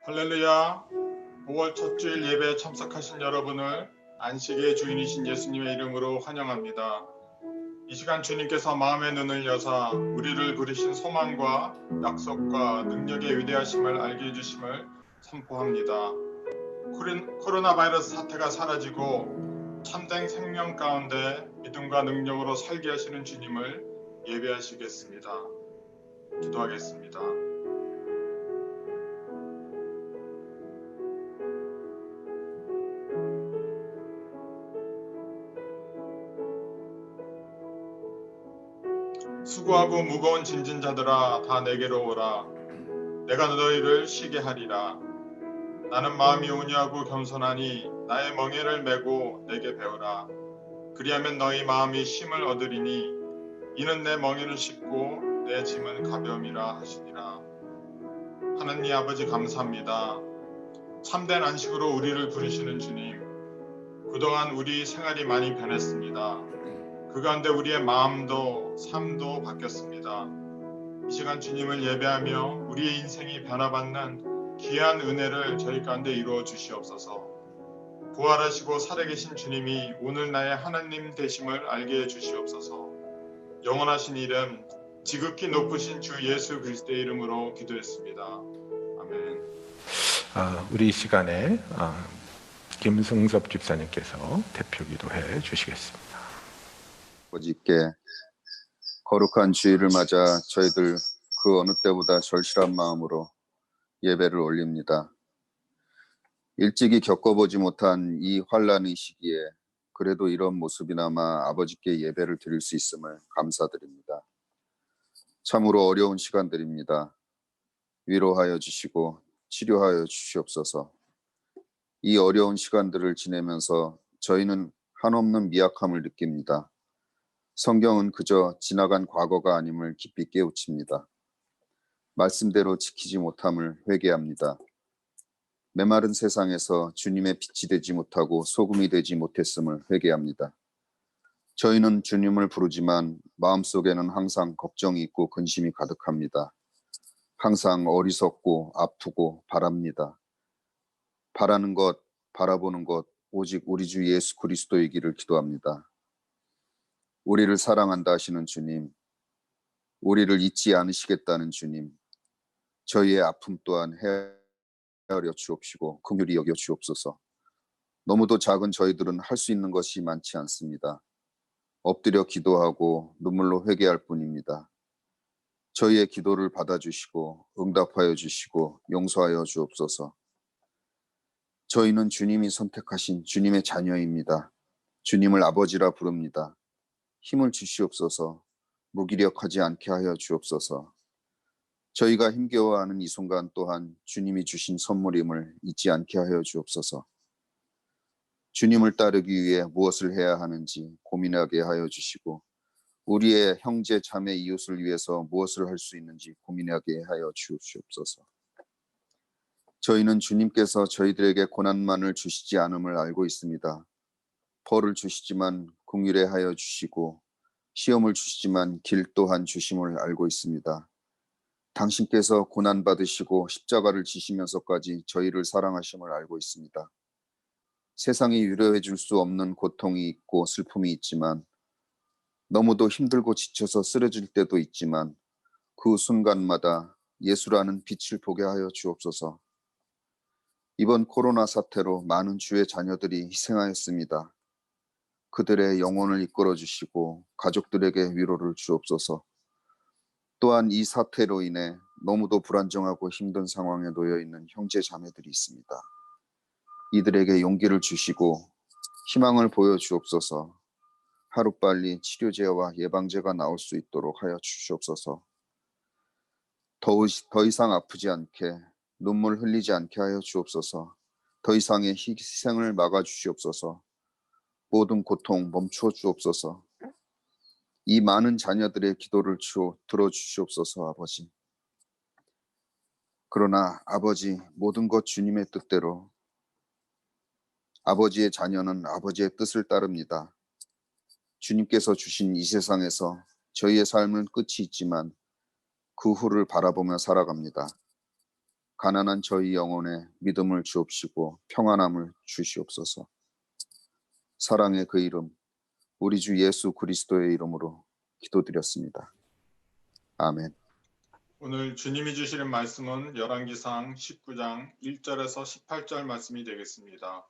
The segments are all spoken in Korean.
할렐루야. 5월 첫 주일 예배에 참석하신 여러분을 안식의 주인이신 예수님의 이름으로 환영합니다. 이 시간 주님께서 마음의 눈을 여사 우리를 부르신 소망과 약속과 능력의 위대하심을 알게 해주심을 선포합니다. 코로나 바이러스 사태가 사라지고 참된 생명 가운데 믿음과 능력으로 살게 하시는 주님을 예배하시겠습니다. 기도하겠습니다. 수고하고 무거운 짐진 자들아 다 내게로 오라. 내가 너희를 쉬게 하리라. 나는 마음이 온유하고 겸손하니 나의 멍에를 메고 내게 배우라. 그리하면 너희 마음이 쉼을 얻으리니 이는 내 멍에는 쉽고 내 짐은 가벼움이라 하시니라. 하느님 아버지 감사합니다. 참된 안식으로 우리를 부르시는 주님. 그동안 우리 생활이 많이 변했습니다. 그 가운데 우리의 마음도 삶도 바뀌었습니다. 이 시간 주님을 예배하며 우리의 인생이 변화받는 귀한 은혜를 저희 가운데 이루어 주시옵소서. 부활하시고 살아계신 주님이 오늘 나의 하나님 되심을 알게 해 주시옵소서. 영원하신 이름 지극히 높으신 주 예수 그리스도의 이름으로 기도했습니다. 아멘. 우리 이 시간에 김승섭 집사님께서 대표 기도해 주시겠습니다. 아버지께 거룩한 주일을 맞아 저희들 그 어느 때보다 절실한 마음으로 예배를 올립니다. 일찍이 겪어보지 못한 이 환난의 시기에 그래도 이런 모습이나마 아버지께 예배를 드릴 수 있음을 감사드립니다. 참으로 어려운 시간들입니다. 위로하여 주시고 치료하여 주시옵소서. 이 어려운 시간들을 지내면서 저희는 한없는 미약함을 느낍니다. 성경은 그저 지나간 과거가 아님을 깊이 깨우칩니다. 말씀대로 지키지 못함을 회개합니다. 메마른 세상에서 주님의 빛이 되지 못하고 소금이 되지 못했음을 회개합니다. 저희는 주님을 부르지만 마음속에는 항상 걱정이 있고 근심이 가득합니다. 항상 어리석고 아프고 바랍니다. 바라는 것, 바라보는 것 오직 우리 주 예수 그리스도이기를 기도합니다. 우리를 사랑한다 하시는 주님, 우리를 잊지 않으시겠다는 주님, 저희의 아픔 또한 헤아려 주옵시고 긍휼히 여겨 주옵소서. 너무도 작은 저희들은 할 수 있는 것이 많지 않습니다. 엎드려 기도하고 눈물로 회개할 뿐입니다. 저희의 기도를 받아주시고 응답하여 주시고 용서하여 주옵소서. 저희는 주님이 선택하신 주님의 자녀입니다. 주님을 아버지라 부릅니다. 힘을 주시옵소서. 무기력하지 않게 하여 주옵소서. 저희가 힘겨워하는 이 순간 또한 주님이 주신 선물임을 잊지 않게 하여 주옵소서. 주님을 따르기 위해 무엇을 해야 하는지 고민하게 하여 주시고 우리의 형제 자매 이웃을 위해서 무엇을 할 수 있는지 고민하게 하여 주옵소서. 저희는 주님께서 저희들에게 고난만을 주시지 않음을 알고 있습니다. 벌을 주시지만 긍휼히 하여 주시고 시험을 주시지만 길 또한 주심을 알고 있습니다. 당신께서 고난받으시고 십자가를 지시면서까지 저희를 사랑하심을 알고 있습니다. 세상이 위로해 줄 수 없는 고통이 있고 슬픔이 있지만 너무도 힘들고 지쳐서 쓰러질 때도 있지만 그 순간마다 예수라는 빛을 보게 하여 주옵소서. 이번 코로나 사태로 많은 주의 자녀들이 희생하였습니다. 그들의 영혼을 이끌어 주시고 가족들에게 위로를 주옵소서. 또한 이 사태로 인해 너무도 불안정하고 힘든 상황에 놓여 있는 형제 자매들이 있습니다. 이들에게 용기를 주시고 희망을 보여 주옵소서. 하루빨리 치료제와 예방제가 나올 수 있도록 하여 주시옵소서. 더 이상 아프지 않게 눈물 흘리지 않게 하여 주옵소서. 더 이상의 희생을 막아 주시옵소서. 모든 고통 멈춰 주옵소서. 이 많은 자녀들의 기도를 들어주시옵소서. 아버지. 그러나 아버지, 모든 것 주님의 뜻대로 아버지의 자녀는 아버지의 뜻을 따릅니다. 주님께서 주신 이 세상에서 저희의 삶은 끝이 있지만 그 후를 바라보며 살아갑니다. 가난한 저희 영혼에 믿음을 주옵시고 평안함을 주시옵소서. 사랑의 그 이름, 우리 주 예수 그리스도의 이름으로 기도드렸습니다. 아멘. 오늘 주님이 주시는 말씀은 열왕기상 19장 1절에서 18절 말씀이 되겠습니다.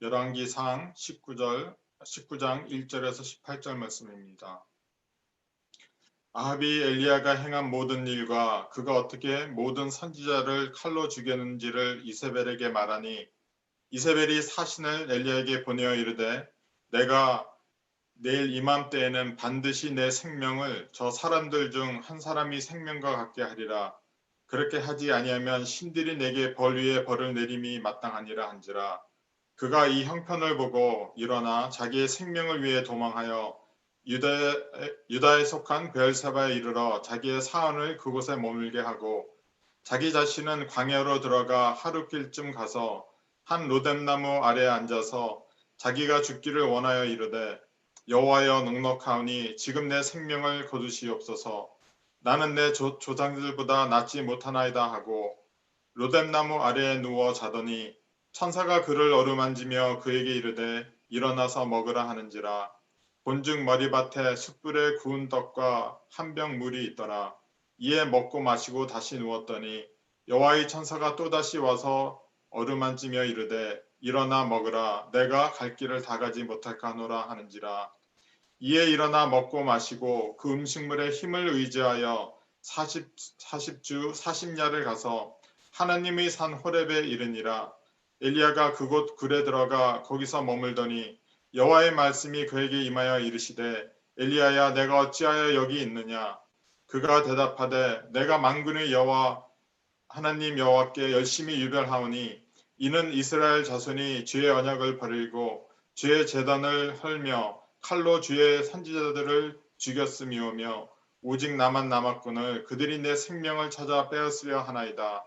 열왕기상 19장 1절에서 18절 말씀입니다. 아합이 엘리야가 행한 모든 일과 그가 어떻게 모든 선지자를 칼로 죽였는지를 이세벨에게 말하니 이세벨이 사신을 엘리야에게 보내어 이르되 내가 내일 이맘때에는 반드시 내 생명을 저 사람들 중 한 사람이 생명과 같게 하리라. 그렇게 하지 아니하면 신들이 내게 벌 위에 벌을 내림이 마땅하니라 한지라. 그가 이 형편을 보고 일어나 자기의 생명을 위해 도망하여 유다에 속한 베엘세바에 이르러 자기의 사원을 그곳에 머물게 하고 자기 자신은 광야로 들어가 하룻길쯤 가서 한 로뎀나무 아래에 앉아서 자기가 죽기를 원하여 이르되 여호와여 넉넉하오니 지금 내 생명을 거두시옵소서. 나는 내 조상들보다 낫지 못하나이다 하고 로뎀나무 아래에 누워 자더니 천사가 그를 어루만지며 그에게 이르되 일어나서 먹으라 하는지라. 본즉 머리밭에 숯불에 구운 떡과 한 병 물이 있더라. 이에 먹고 마시고 다시 누웠더니 여호와의 천사가 또다시 와서 어루만지며 이르되 일어나 먹으라. 내가 갈 길을 다 가지 못할까 하노라 하는지라. 이에 일어나 먹고 마시고 그 음식물의 힘을 의지하여 40주 40야를 가서 하나님의 산 호렙에 이르니라. 엘리야가 그곳 굴에 들어가 거기서 머물더니 여호와의 말씀이 그에게 임하여 이르시되 엘리야야 내가 어찌하여 여기 있느냐. 그가 대답하되 내가 만군의 여호와 하나님 여호와께 열심히 유별하오니 이는 이스라엘 자손이 주의 언약을 버리고 주의 제단을 헐며 칼로 주의 선지자들을 죽였음이오며 오직 나만 남았거늘 그들이 내 생명을 찾아 빼앗으려 하나이다.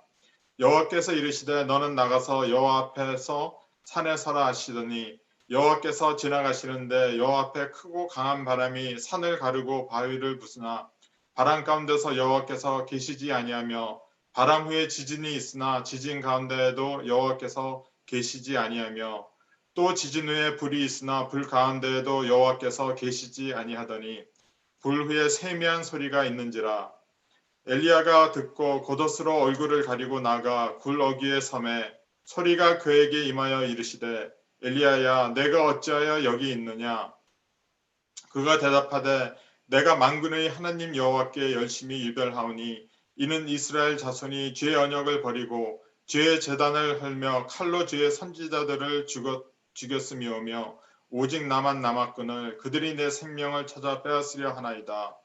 여호와께서 이르시되 너는 나가서 여호와 앞에서 산에 서라 하시더니 여호와께서 지나가시는데 여호와 앞에 크고 강한 바람이 산을 가르고 바위를 부수나 바람 가운데서 여호와께서 계시지 아니하며 바람 후에 지진이 있으나 지진 가운데에도 여호와께서 계시지 아니하며 또 지진 후에 불이 있으나 불 가운데에도 여호와께서 계시지 아니하더니 불 후에 세미한 소리가 있는지라. 엘리야가 듣고 겉옷으로 얼굴을 가리고 나가 굴 어귀에 섬에 소리가 그에게 임하여 이르시되 엘리야야 내가 어찌하여 여기 있느냐. 그가 대답하되 내가 만군의 하나님 여호와께 열심히 유별하오니 이는 이스라엘 자손이 주의 언약을 버리고 주의 제단을 헐며 칼로 주의 선지자들을 죽였음이오며 오직 나만 남았거늘 그들이 내 생명을 찾아 빼앗으려 하나이다.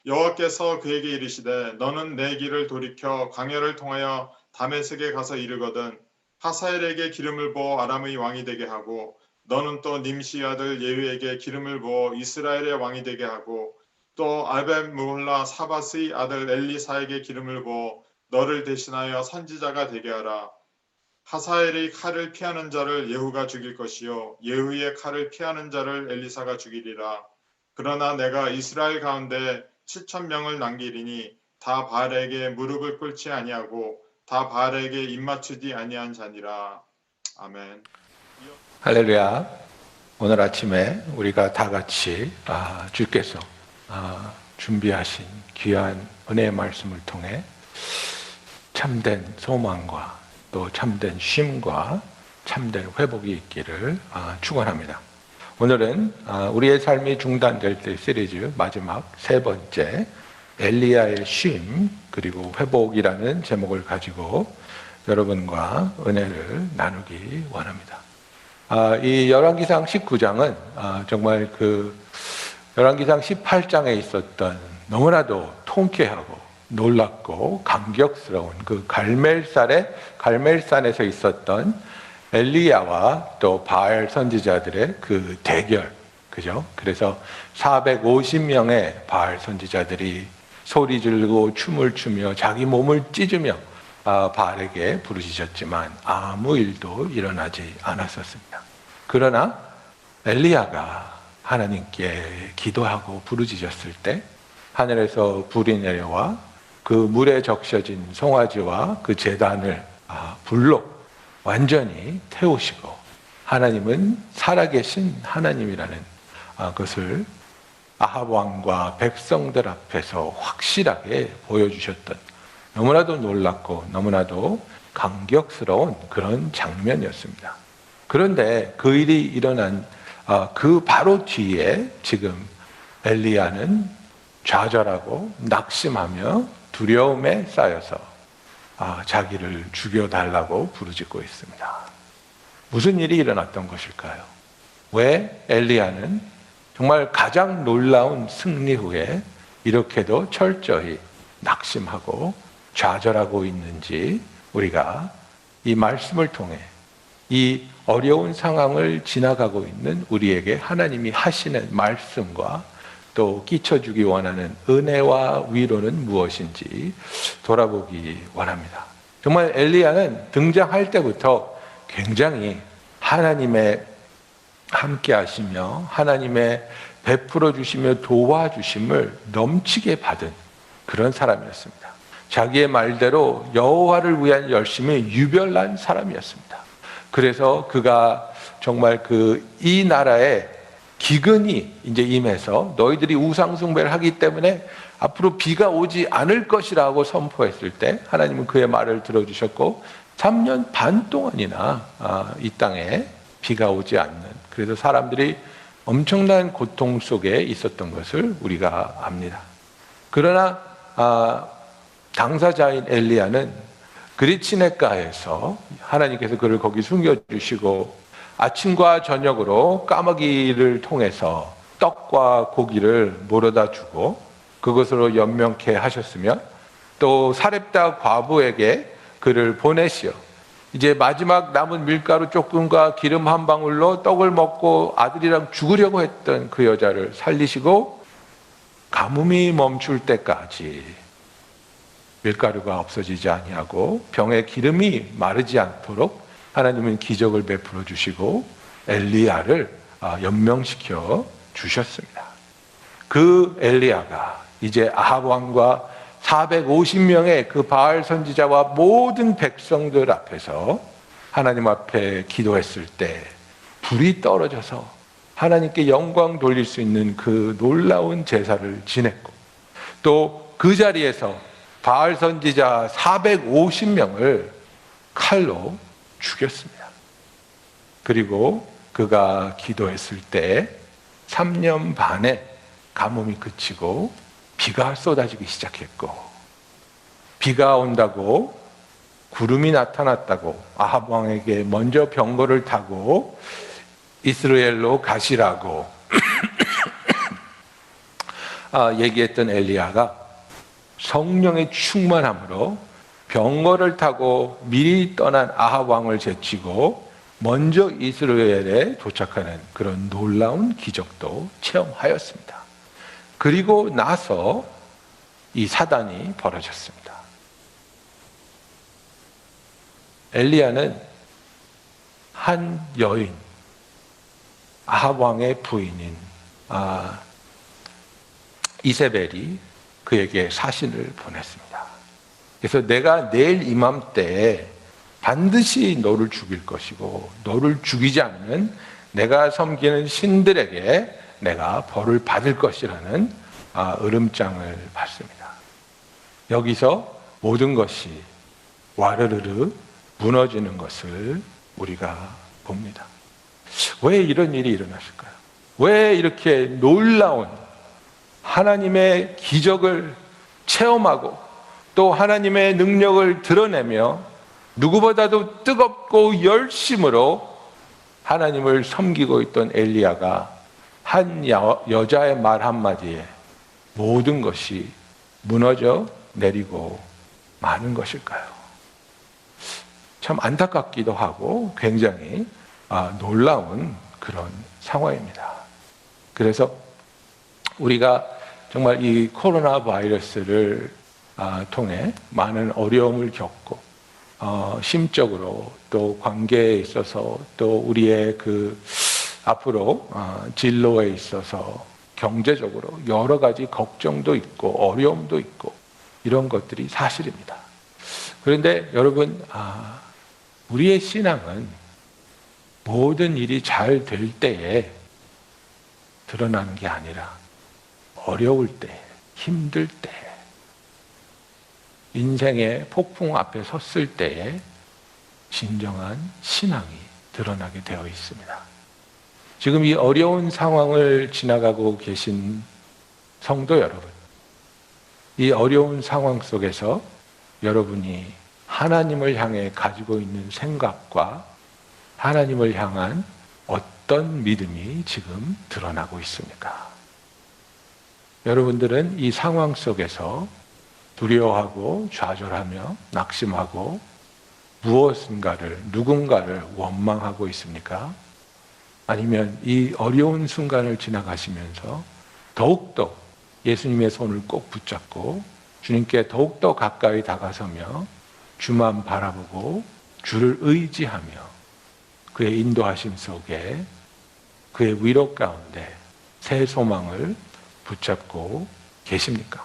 여호와께서 그에게 이르시되 너는 내 길을 돌이켜 광야를 통하여 다메섹에 가서 이르거든 하사엘에게 기름을 부어 아람의 왕이 되게 하고 너는 또 님시 아들 예후에게 기름을 부어 이스라엘의 왕이 되게 하고 또 아벳므홀라 사밧의 아들 엘리사에게 기름을 부어 너를 대신하여 선지자가 되게 하라. 하사엘의 칼을 피하는 자를 예후가 죽일 것이요 예후의 칼을 피하는 자를 엘리사가 죽이리라. 그러나 내가 이스라엘 가운데 7,000명을 남기리니 다 바알에게 무릎을 꿇지 아니하고 다 바알에게 입맞추지 아니한 자니라. 아멘. 할렐루야. 오늘 아침에 우리가 다 같이 주께서 준비하신 귀한 은혜의 말씀을 통해 참된 소망과 또 참된 쉼과 참된 회복이 있기를 축원합니다. 오늘은 우리의 삶이 중단될 때 시리즈 마지막 세 번째 엘리야의 쉼 그리고 회복이라는 제목을 가지고 여러분과 은혜를 나누기 원합니다. 이 열왕기상 19장은 정말 그 열왕기상 18장에 있었던 너무나도 통쾌하고 놀랍고 감격스러운 그 갈멜산에서 있었던 엘리야와 또 바알 선지자들의 그 대결, 그죠? 그래서 450명의 바알 선지자들이 소리 지르고 춤을 추며 자기 몸을 찢으며 바알에게 부르짖었지만 아무 일도 일어나지 않았었습니다. 그러나 엘리야가 하나님께 기도하고 부르짖었을 때 하늘에서 불이 내려와 그 물에 적셔진 송아지와 그 제단을 불로 완전히 태우시고, 하나님은 살아계신 하나님이라는 것을 아합 왕과 백성들 앞에서 확실하게 보여주셨던, 너무나도 놀랍고 너무나도 감격스러운 그런 장면이었습니다. 그런데 그 일이 일어난 그 바로 뒤에 지금 엘리야는 좌절하고 낙심하며 두려움에 쌓여서 자기를 죽여달라고 부르짖고 있습니다. 무슨 일이 일어났던 것일까요? 왜 엘리야는 정말 가장 놀라운 승리 후에 이렇게도 철저히 낙심하고 좌절하고 있는지, 우리가 이 말씀을 통해 이 어려운 상황을 지나가고 있는 우리에게 하나님이 하시는 말씀과 또 끼쳐주기 원하는 은혜와 위로는 무엇인지 돌아보기 원합니다. 정말 엘리야는 등장할 때부터 굉장히 하나님의 함께 하시며 하나님의 베풀어 주시며 도와주심을 넘치게 받은 그런 사람이었습니다. 자기의 말대로 여호와를 위한 열심이 유별난 사람이었습니다. 그래서 그가 정말 이 나라에 기근이 이제 임해서 너희들이 우상 숭배를 하기 때문에 앞으로 비가 오지 않을 것이라고 선포했을 때 하나님은 그의 말을 들어주셨고 3년 반 동안이나 이 땅에 비가 오지 않는, 그래서 사람들이 엄청난 고통 속에 있었던 것을 우리가 압니다. 그러나 당사자인 엘리야는 그릿시네가에서 하나님께서 그를 거기 숨겨주시고 아침과 저녁으로 까마귀를 통해서 떡과 고기를 물어다 주고 그것으로 연명케 하셨으며, 또 사렙다 과부에게 그를 보내시어 이제 마지막 남은 밀가루 조금과 기름 한 방울로 떡을 먹고 아들이랑 죽으려고 했던 그 여자를 살리시고 가뭄이 멈출 때까지 밀가루가 없어지지 아니하고 병에 기름이 마르지 않도록 하나님은 기적을 베풀어 주시고 엘리야를 연명시켜 주셨습니다. 그 엘리야가 이제 아합 왕과 450명의 그 바알 선지자와 모든 백성들 앞에서 하나님 앞에 기도했을 때 불이 떨어져서 하나님께 영광 돌릴 수 있는 그 놀라운 제사를 지냈고, 또 그 자리에서 바알 선지자 450명을 칼로 죽였습니다. 그리고 그가 기도했을 때 3년 반에 가뭄이 그치고 비가 쏟아지기 시작했고, 비가 온다고 구름이 나타났다고 아합 왕에게 먼저 병거를 타고 이스라엘로 가시라고 얘기했던 엘리야가 성령의 충만함으로 병거를 타고 미리 떠난 아합 왕을 제치고 먼저 이스라엘에 도착하는 그런 놀라운 기적도 체험하였습니다. 그리고 나서 이 사단이 벌어졌습니다. 엘리야는 한 여인, 아합 왕의 부인인 이세벨이 그에게 사신을 보냈습니다. 그래서 내가 내일 이맘때에 반드시 너를 죽일 것이고 너를 죽이지 않으면 내가 섬기는 신들에게 내가 벌을 받을 것이라는 으름장을 받습니다. 여기서 모든 것이 와르르르 무너지는 것을 우리가 봅니다. 왜 이런 일이 일어났을까요? 왜 이렇게 놀라운 하나님의 기적을 체험하고 또 하나님의 능력을 드러내며 누구보다도 뜨겁고 열심으로 하나님을 섬기고 있던 엘리야가 한 여자의 말 한마디에 모든 것이 무너져 내리고 마는 것일까요? 참 안타깝기도 하고 굉장히 놀라운 그런 상황입니다. 그래서 우리가 정말 이 코로나 바이러스를 통해 많은 어려움을 겪고 심적으로 또 관계에 있어서 또 우리의 그 앞으로 진로에 있어서 경제적으로 여러 가지 걱정도 있고 어려움도 있고 이런 것들이 사실입니다. 그런데 여러분, 우리의 신앙은 모든 일이 잘 될 때에 드러나는 게 아니라 어려울 때, 힘들 때, 인생의 폭풍 앞에 섰을 때에 진정한 신앙이 드러나게 되어 있습니다. 지금 이 어려운 상황을 지나가고 계신 성도 여러분, 이 어려운 상황 속에서 여러분이 하나님을 향해 가지고 있는 생각과 하나님을 향한 어떤 믿음이 지금 드러나고 있습니까? 여러분들은 이 상황 속에서 두려워하고 좌절하며 낙심하고 무엇인가를, 누군가를 원망하고 있습니까? 아니면 이 어려운 순간을 지나가시면서 더욱더 예수님의 손을 꼭 붙잡고 주님께 더욱더 가까이 다가서며 주만 바라보고 주를 의지하며 그의 인도하심 속에 그의 위로 가운데 새 소망을 붙잡고 계십니까?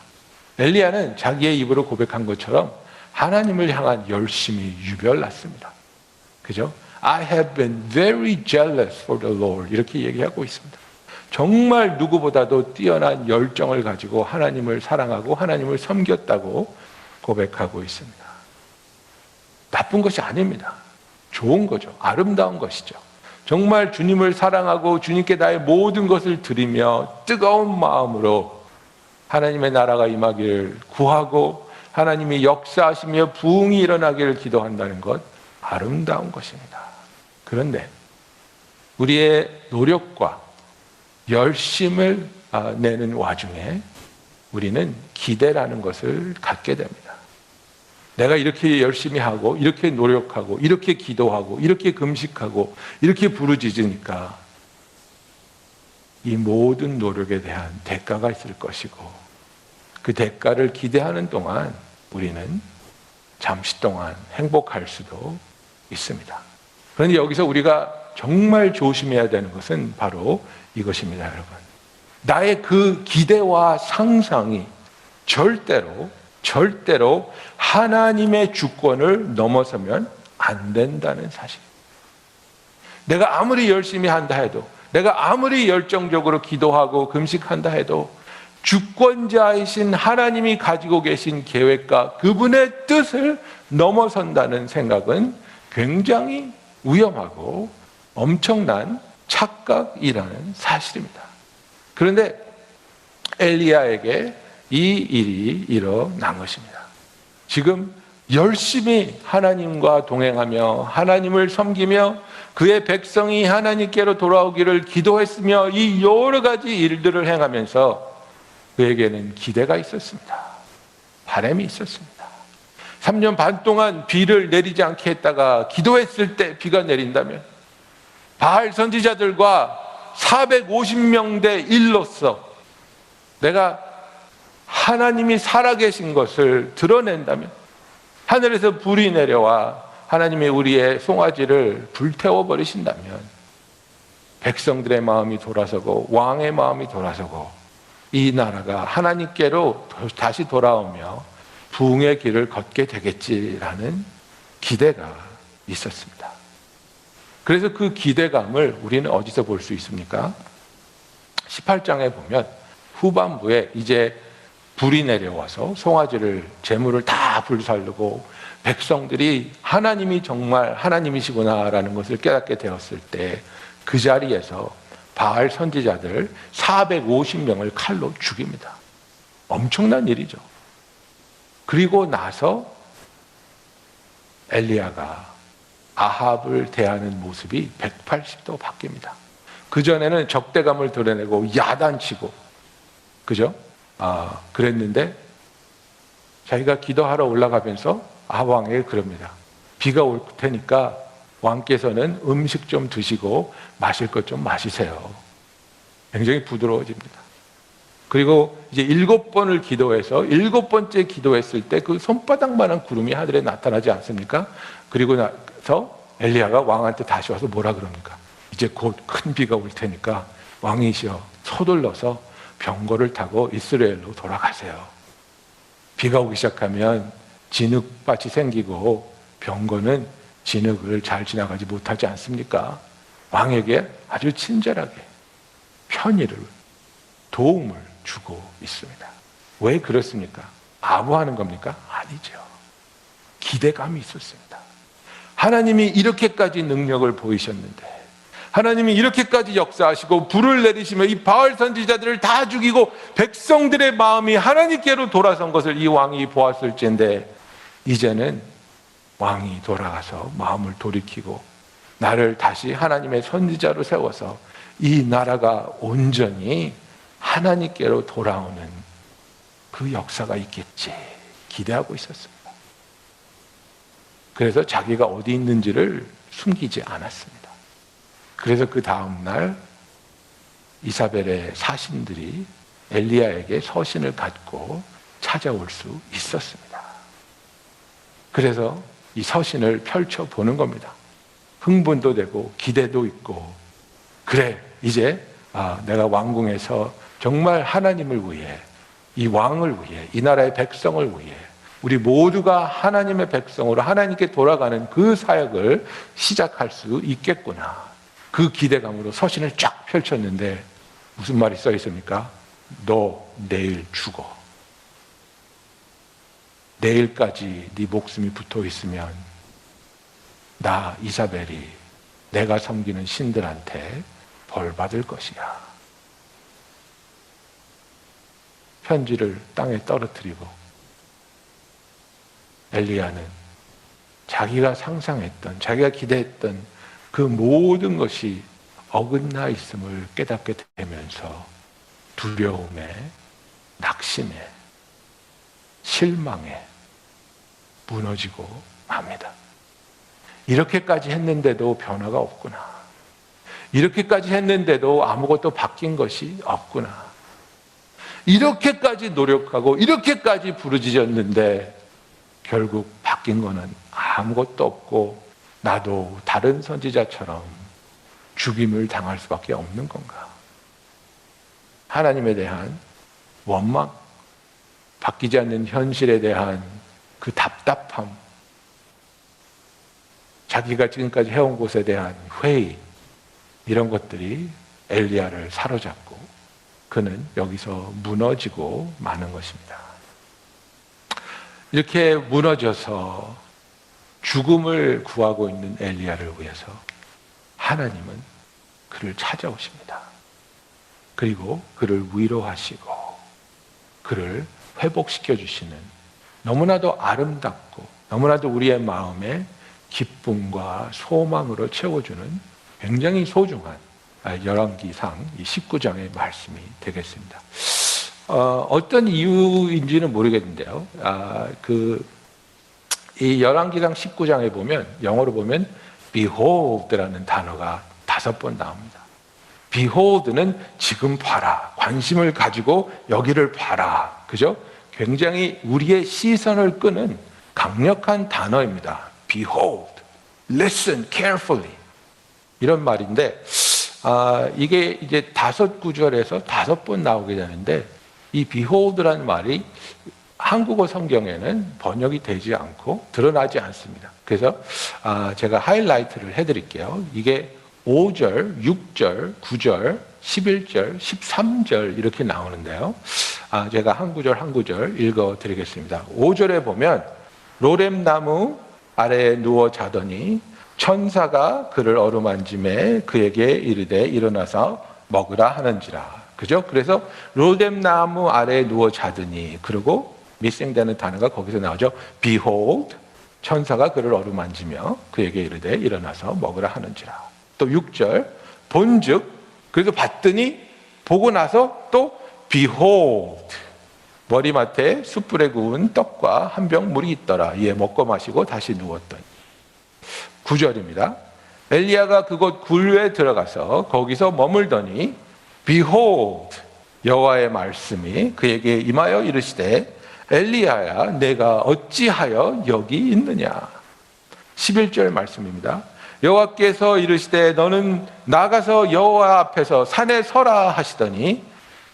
엘리야는 자기의 입으로 고백한 것처럼 하나님을 향한 열심이 유별났습니다. 그죠? I have been very jealous for the Lord. 이렇게 얘기하고 있습니다. 정말 누구보다도 뛰어난 열정을 가지고 하나님을 사랑하고 하나님을 섬겼다고 고백하고 있습니다. 나쁜 것이 아닙니다. 좋은 거죠. 아름다운 것이죠. 정말 주님을 사랑하고 주님께 나의 모든 것을 드리며 뜨거운 마음으로 하나님의 나라가 임하기를 구하고 하나님이 역사하시며 부흥이 일어나기를 기도한다는 것, 아름다운 것입니다. 그런데 우리의 노력과 열심을 내는 와중에 우리는 기대라는 것을 갖게 됩니다. 내가 이렇게 열심히 하고 이렇게 노력하고 이렇게 기도하고 이렇게 금식하고 이렇게 부르짖으니까 이 모든 노력에 대한 대가가 있을 것이고 그 대가를 기대하는 동안 우리는 잠시 동안 행복할 수도 있습니다. 그런데 여기서 우리가 정말 조심해야 되는 것은 바로 이것입니다, 여러분. 나의 그 기대와 상상이 절대로 하나님의 주권을 넘어서면 안 된다는 사실. 내가 아무리 열심히 한다 해도, 내가 아무리 열정적으로 기도하고 금식한다 해도 주권자이신 하나님이 가지고 계신 계획과 그분의 뜻을 넘어선다는 생각은 굉장히 위험하고 엄청난 착각이라는 사실입니다. 그런데 엘리야에게 이 일이 일어난 것입니다. 지금 열심히 하나님과 동행하며 하나님을 섬기며 그의 백성이 하나님께로 돌아오기를 기도했으며 이 여러 가지 일들을 행하면서 그에게는 기대가 있었습니다. 바람이 있었습니다. 3년 반 동안 비를 내리지 않게 했다가 기도했을 때 비가 내린다면 바알 선지자들과 450명대 1로서 내가 하나님이 살아계신 것을 드러낸다면 하늘에서 불이 내려와 하나님이 우리의 송아지를 불태워버리신다면 백성들의 마음이 돌아서고 왕의 마음이 돌아서고 이 나라가 하나님께로 다시 돌아오며 부흥의 길을 걷게 되겠지라는 기대가 있었습니다. 그래서 그 기대감을 우리는 어디서 볼 수 있습니까? 18장에 보면 후반부에 이제 불이 내려와서 송아지를 제물을 다 불살르고 백성들이 하나님이 정말 하나님이시구나라는 것을 깨닫게 되었을 때 그 자리에서 바알 선지자들 450명을 칼로 죽입니다. 엄청난 일이죠. 그리고 나서 엘리야가 아합을 대하는 모습이 180도 바뀝니다. 그전에는 적대감을 드러내고 야단치고 그죠? 그랬는데 자기가 기도하러 올라가면서 아합 왕에게 그럽니다. 비가 올 테니까 왕께서는 음식 좀 드시고 마실 것 좀 마시세요. 굉장히 부드러워집니다. 그리고 이제 7번을 기도해서 7번째 기도했을 때 그 손바닥만한 구름이 하늘에 나타나지 않습니까? 그리고 나서 엘리야가 왕한테 다시 와서 뭐라 그럽니까? 이제 곧 큰 비가 올 테니까 왕이시여 서둘러서 병거를 타고 이스라엘로 돌아가세요. 비가 오기 시작하면 진흙밭이 생기고 병거는 진흙을 잘 지나가지 못하지 않습니까? 왕에게 아주 친절하게 편의를, 도움을 주고 있습니다. 왜 그렇습니까? 아부하는 겁니까? 아니죠. 기대감이 있었습니다. 하나님이 이렇게까지 능력을 보이셨는데, 하나님이 이렇게까지 역사하시고 불을 내리시며 이 바알 선지자들을 다 죽이고 백성들의 마음이 하나님께로 돌아선 것을 이 왕이 보았을진데, 이제는 왕이 돌아가서 마음을 돌이키고 나를 다시 하나님의 선지자로 세워서 이 나라가 온전히 하나님께로 돌아오는 그 역사가 있겠지 기대하고 있었습니다. 그래서 자기가 어디 있는지를 숨기지 않았습니다. 그래서 그 다음날 이사벨의 사신들이 엘리야에게 서신을 갖고 찾아올 수 있었습니다. 그래서 이 서신을 펼쳐보는 겁니다. 흥분도 되고 기대도 있고, 그래 이제 내가 왕궁에서 정말 하나님을 위해, 이 왕을 위해, 이 나라의 백성을 위해 우리 모두가 하나님의 백성으로 하나님께 돌아가는 그 사역을 시작할 수 있겠구나. 그 기대감으로 서신을 쫙 펼쳤는데 무슨 말이 써 있습니까? 너 내일 죽어. 내일까지 네 목숨이 붙어 있으면 나 이사벨이 내가 섬기는 신들한테 벌 받을 것이야. 편지를 땅에 떨어뜨리고 엘리야는 자기가 상상했던, 자기가 기대했던 그 모든 것이 어긋나 있음을 깨닫게 되면서 두려움에, 낙심에, 실망에 무너지고 맙니다. 이렇게까지 했는데도 변화가 없구나. 이렇게까지 했는데도 아무것도 바뀐 것이 없구나. 이렇게까지 노력하고 이렇게까지 부르짖었는데 결국 바뀐 거는 아무것도 없고 나도 다른 선지자처럼 죽임을 당할 수밖에 없는 건가. 하나님에 대한 원망, 바뀌지 않는 현실에 대한 그 답답함, 자기가 지금까지 해온 곳에 대한 회의, 이런 것들이 엘리야를 사로잡고 그는 여기서 무너지고 마는 것입니다. 이렇게 무너져서 죽음을 구하고 있는 엘리야를 위해서 하나님은 그를 찾아오십니다. 그리고 그를 위로하시고 그를 회복시켜 주시는, 너무나도 아름답고 너무나도 우리의 마음에 기쁨과 소망으로 채워주는 굉장히 소중한 열왕기상 19장의 말씀이 되겠습니다. 어떤 이유인지는 모르겠는데요. 이 열왕기상 19장에 보면, 영어로 보면 behold라는 단어가 5번 나옵니다. behold는 지금 봐라, 관심을 가지고 여기를 봐라, 그죠? 굉장히 우리의 시선을 끄는 강력한 단어입니다. behold, listen carefully, 이런 말인데, 이게 이제 5구절에서 5번 나오게 되는데, 이 behold라는 말이 한국어 성경에는 번역이 되지 않고 드러나지 않습니다. 그래서 제가 하이라이트를 해드릴게요. 이게 5절, 6절, 9절, 11절, 13절 이렇게 나오는데요. 제가 한 구절 읽어드리겠습니다. 5절에 보면 로뎀나무 아래에 누워 자더니 천사가 그를 어루만짐에 그에게 이르되 일어나서 먹으라 하는지라. 그죠? 그래서 로뎀나무 아래에 누워 자더니, 그리고 미싱되는 단어가 거기서 나오죠. Behold, 천사가 그를 어루만지며 그에게 이르되 일어나서 먹으라 하는지라. 또 6절, 본즉, 그래서 봤더니, 보고 나서 또 Behold, 머리맡에 숯불에 구운 떡과 한 병 물이 있더라. 이에 먹고 마시고 다시 누웠더니. 9절입니다. 엘리야가 그곳 굴에 들어가서 거기서 머물더니 Behold, 여호와의 말씀이 그에게 임하여 이르시되 엘리야야, 내가 어찌하여 여기 있느냐. 11절 말씀입니다. 여호와께서 이르시되 너는 나가서 여호와 앞에서 산에 서라 하시더니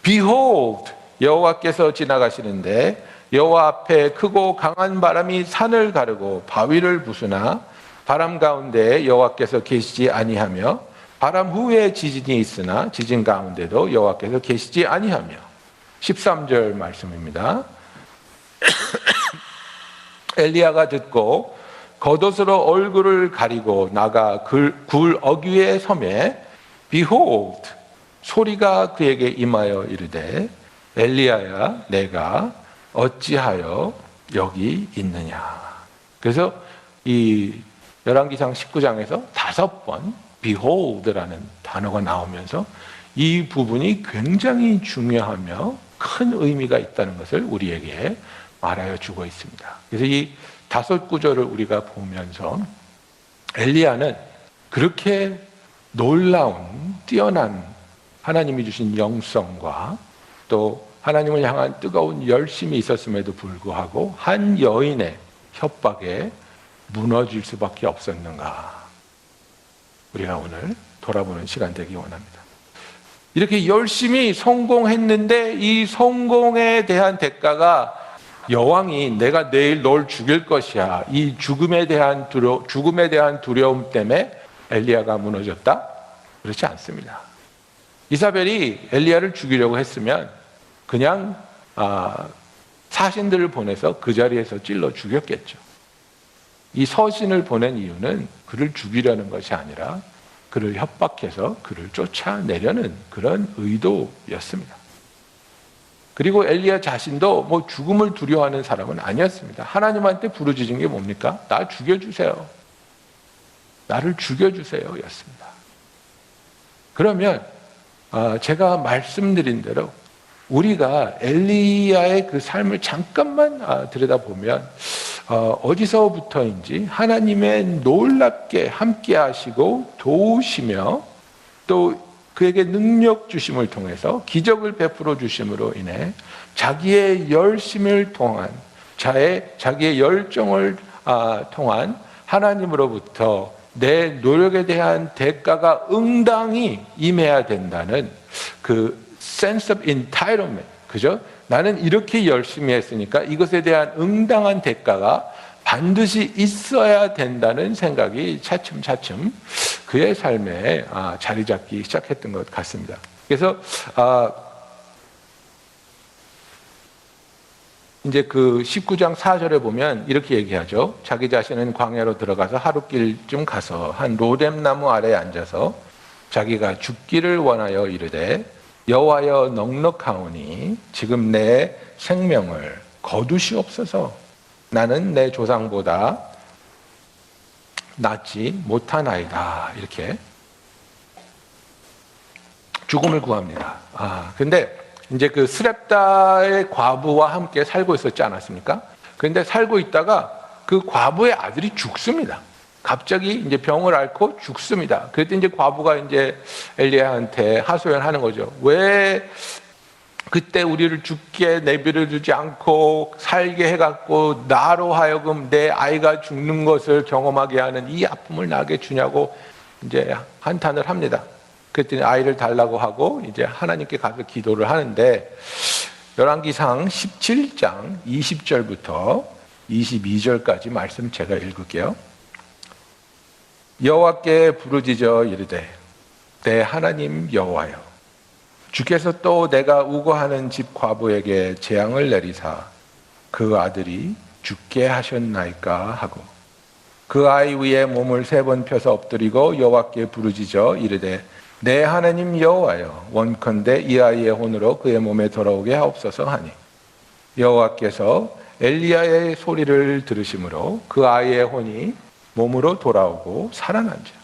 Behold, 여호와께서 지나가시는데 여호와 앞에 크고 강한 바람이 산을 가르고 바위를 부수나 바람 가운데 여호와께서 계시지 아니하며 바람 후에 지진이 있으나 지진 가운데도 여호와께서 계시지 아니하며. 13절 말씀입니다. 엘리야가 듣고 겉옷으로 얼굴을 가리고 나가 굴 어귀에 서매 Behold, 소리가 그에게 임하여 이르되 엘리야야 내가 어찌하여 여기 있느냐. 그래서 이 열왕기상 19장에서 5번 Behold라는 단어가 나오면서 이 부분이 굉장히 중요하며 큰 의미가 있다는 것을 우리에게 말하여 주고 있습니다. 그래서 이 5구절을 우리가 보면서 엘리야는 그렇게 놀라운 뛰어난 하나님이 주신 영성과 또 하나님을 향한 뜨거운 열심이 있었음에도 불구하고 한 여인의 협박에 무너질 수밖에 없었는가. 우리가 오늘 돌아보는 시간 되기 원합니다. 이렇게 열심히 성공했는데 이 성공에 대한 대가가 여왕이 내가 내일 널 죽일 것이야. 이 죽음에 대한 두려움 때문에 엘리야가 무너졌다? 그렇지 않습니다. 이사벨이 엘리야를 죽이려고 했으면 그냥 사신들을 보내서 그 자리에서 찔러 죽였겠죠. 이 서신을 보낸 이유는 그를 죽이려는 것이 아니라 그를 협박해서 그를 쫓아내려는 그런 의도였습니다. 그리고 엘리야 자신도 뭐 죽음을 두려워하는 사람은 아니었습니다. 하나님한테 부르짖은 게 뭡니까? 나 죽여주세요. 나를 죽여주세요 였습니다. 그러면 제가 말씀드린 대로 우리가 엘리야의 그 삶을 잠깐만 들여다보면 어디서부터인지 하나님의 놀랍게 함께 하시고 도우시며 또 그에게 능력 주심을 통해서 기적을 베풀어 주심으로 인해 자기의 열심을 통한 자기의 열정을 통한 하나님으로부터 내 노력에 대한 대가가 응당히 임해야 된다는 그 sense of entitlement, 그죠? 나는 이렇게 열심히 했으니까 이것에 대한 응당한 대가가 반드시 있어야 된다는 생각이 차츰차츰 그의 삶에 자리 잡기 시작했던 것 같습니다. 그래서 이제 그 19장 4절에 보면 이렇게 얘기하죠. 자기 자신은 광야로 들어가서 하루길쯤 가서 한 로뎀 나무 아래에 앉아서 자기가 죽기를 원하여 이르되 여호와여 넉넉하오니 지금 내 생명을 거두시옵소서. 나는 내 조상보다 낫지 못하나이다. 이렇게 죽음을 구합니다. 근데 이제 그 스렙다의 과부와 함께 살고 있었지 않았습니까? 그런데 살고 있다가 그 과부의 아들이 죽습니다. 갑자기 이제 병을 앓고 죽습니다. 그랬더니 이제 과부가 이제 엘리야한테 하소연하는 거죠. 왜 그때 우리를 죽게 내버려 두지 않고 살게 해갖고 나로 하여금 내 아이가 죽는 것을 경험하게 하는 이 아픔을 나게 주냐고 이제 한탄을 합니다. 그랬더니 아이를 달라고 하고 이제 하나님께 가서 기도를 하는데 열왕기상 17장 20절부터 22절까지 말씀 제가 읽을게요. 여호와께 부르짖어 이르되 내 하나님 여호와여 주께서 또 내가 우거하는 집 과부에게 재앙을 내리사 그 아들이 죽게 하셨나이까 하고 그 아이 위에 몸을 3번 펴서 엎드리고 여호와께 부르짖어 이르되 내 하나님 여호와여 원컨대 이 아이의 혼으로 그의 몸에 돌아오게 하옵소서 하니 여호와께서 엘리야의 소리를 들으심으로 그 아이의 혼이 몸으로 돌아오고 살아난지라.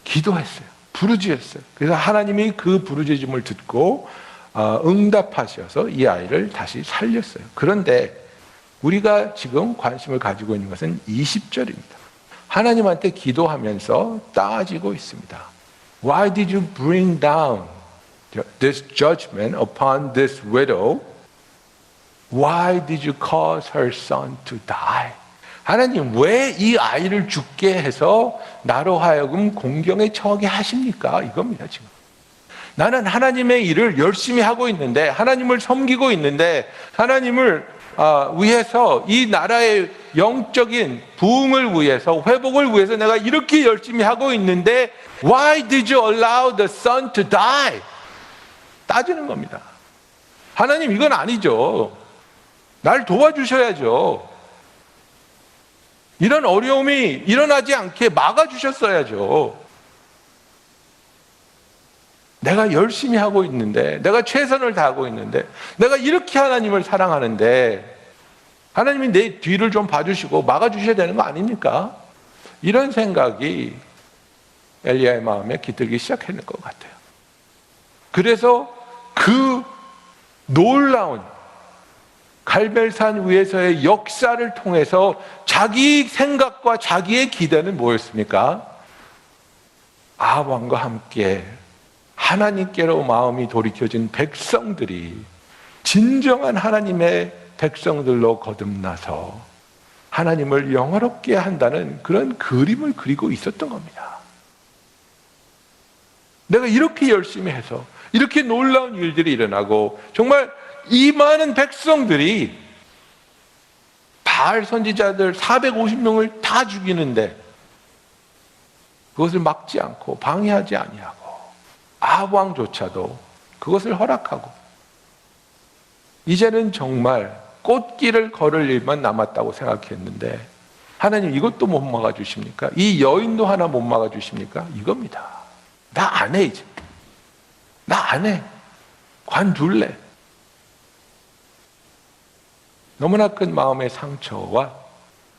기도했어요. 부르짖었어요. 그래서 하나님이 그 부르짖음을 듣고 응답하셔서 이 아이를 다시 살렸어요. 그런데 우리가 지금 관심을 가지고 있는 것은 20절입니다. 하나님한테 기도하면서 따지고 있습니다. Why did you bring down this judgment upon this widow? Why did you cause her son to die? 하나님 왜 이 아이를 죽게 해서 나로 하여금 공경에 처하게 하십니까? 이겁니다 지금. 나는 하나님의 일을 열심히 하고 있는데, 하나님을 섬기고 있는데, 하나님을 위해서, 이 나라의 영적인 부흥을 위해서, 회복을 위해서 내가 이렇게 열심히 하고 있는데 Why did you allow the son to die? 따지는 겁니다. 하나님, 이건 아니죠. 날 도와주셔야죠. 이런 어려움이 일어나지 않게 막아주셨어야죠. 내가 열심히 하고 있는데, 내가 최선을 다하고 있는데, 내가 이렇게 하나님을 사랑하는데 하나님이 내 뒤를 좀 봐주시고 막아주셔야 되는 거 아닙니까? 이런 생각이 엘리야의 마음에 깃들기 시작했는 것 같아요. 그래서 그 놀라운 갈멜산 위에서의 역사를 통해서 자기 생각과 자기의 기대는 뭐였습니까? 아합 왕과 함께 하나님께로 마음이 돌이켜진 백성들이 진정한 하나님의 백성들로 거듭나서 하나님을 영화롭게 한다는 그런 그림을 그리고 있었던 겁니다. 내가 이렇게 열심히 해서 이렇게 놀라운 일들이 일어나고 정말 이 많은 백성들이 바알 선지자들 450명을 다 죽이는데 그것을 막지 않고 방해하지 아니하고 아합 왕조차도 그것을 허락하고 이제는 정말 꽃길을 걸을 일만 남았다고 생각했는데 하나님 이것도 못 막아주십니까? 이 여인도 하나 못 막아주십니까? 이겁니다. 나 안 해 이제. 나 안 해. 관둘래. 너무나 큰 마음의 상처와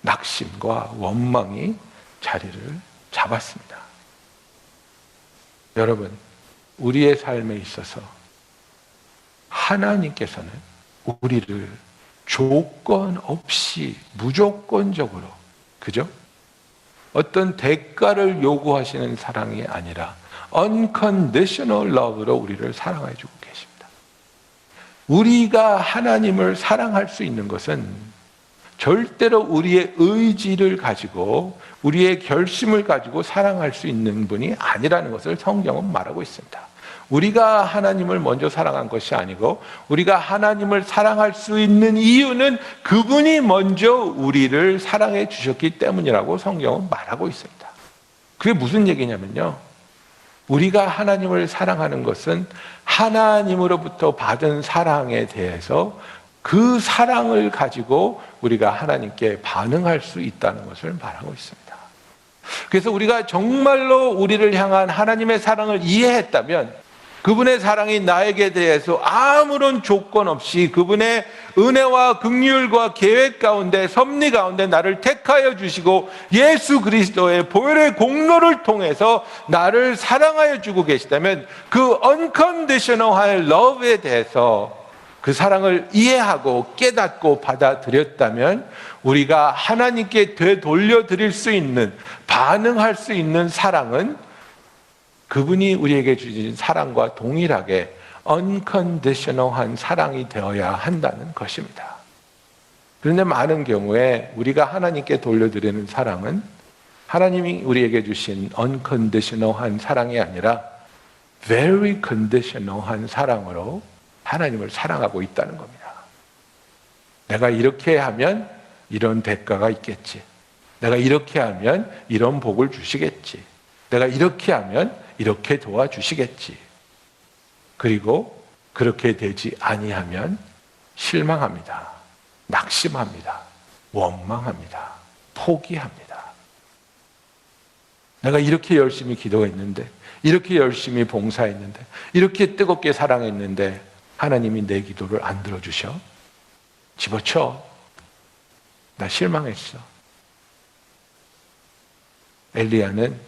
낙심과 원망이 자리를 잡았습니다. 여러분, 우리의 삶에 있어서 하나님께서는 우리를 조건 없이 무조건적으로, 그죠? 어떤 대가를 요구하시는 사랑이 아니라 unconditional love로 우리를 사랑해 주고 계십니다. 우리가 하나님을 사랑할 수 있는 것은 절대로 우리의 의지를 가지고 우리의 결심을 가지고 사랑할 수 있는 분이 아니라는 것을 성경은 말하고 있습니다. 우리가 하나님을 먼저 사랑한 것이 아니고 우리가 하나님을 사랑할 수 있는 이유는 그분이 먼저 우리를 사랑해 주셨기 때문이라고 성경은 말하고 있습니다. 그게 무슨 얘기냐면요, 우리가 하나님을 사랑하는 것은 하나님으로부터 받은 사랑에 대해서 그 사랑을 가지고 우리가 하나님께 반응할 수 있다는 것을 말하고 있습니다. 그래서 우리가 정말로 우리를 향한 하나님의 사랑을 이해했다면 그분의 사랑이 나에게 대해서 아무런 조건 없이 그분의 은혜와 긍휼과 계획 가운데 섭리 가운데 나를 택하여 주시고 예수 그리스도의 보혈의 공로를 통해서 나를 사랑하여 주고 계시다면 그 unconditional love에 대해서 그 사랑을 이해하고 깨닫고 받아들였다면 우리가 하나님께 되돌려드릴 수 있는, 반응할 수 있는 사랑은 그분이 우리에게 주신 사랑과 동일하게 unconditional한 사랑이 되어야 한다는 것입니다. 그런데 많은 경우에 우리가 하나님께 돌려드리는 사랑은 하나님이 우리에게 주신 unconditional한 사랑이 아니라 very conditional한 사랑으로 하나님을 사랑하고 있다는 겁니다. 내가 이렇게 하면 이런 대가가 있겠지. 내가 이렇게 하면 이런 복을 주시겠지. 내가 이렇게 하면 이렇게 도와주시겠지. 그리고 그렇게 되지 아니하면 실망합니다. 낙심합니다. 원망합니다. 포기합니다. 내가 이렇게 열심히 기도했는데, 이렇게 열심히 봉사했는데, 이렇게 뜨겁게 사랑했는데 하나님이 내 기도를 안 들어주셔? 집어쳐. 나 실망했어. 엘리야는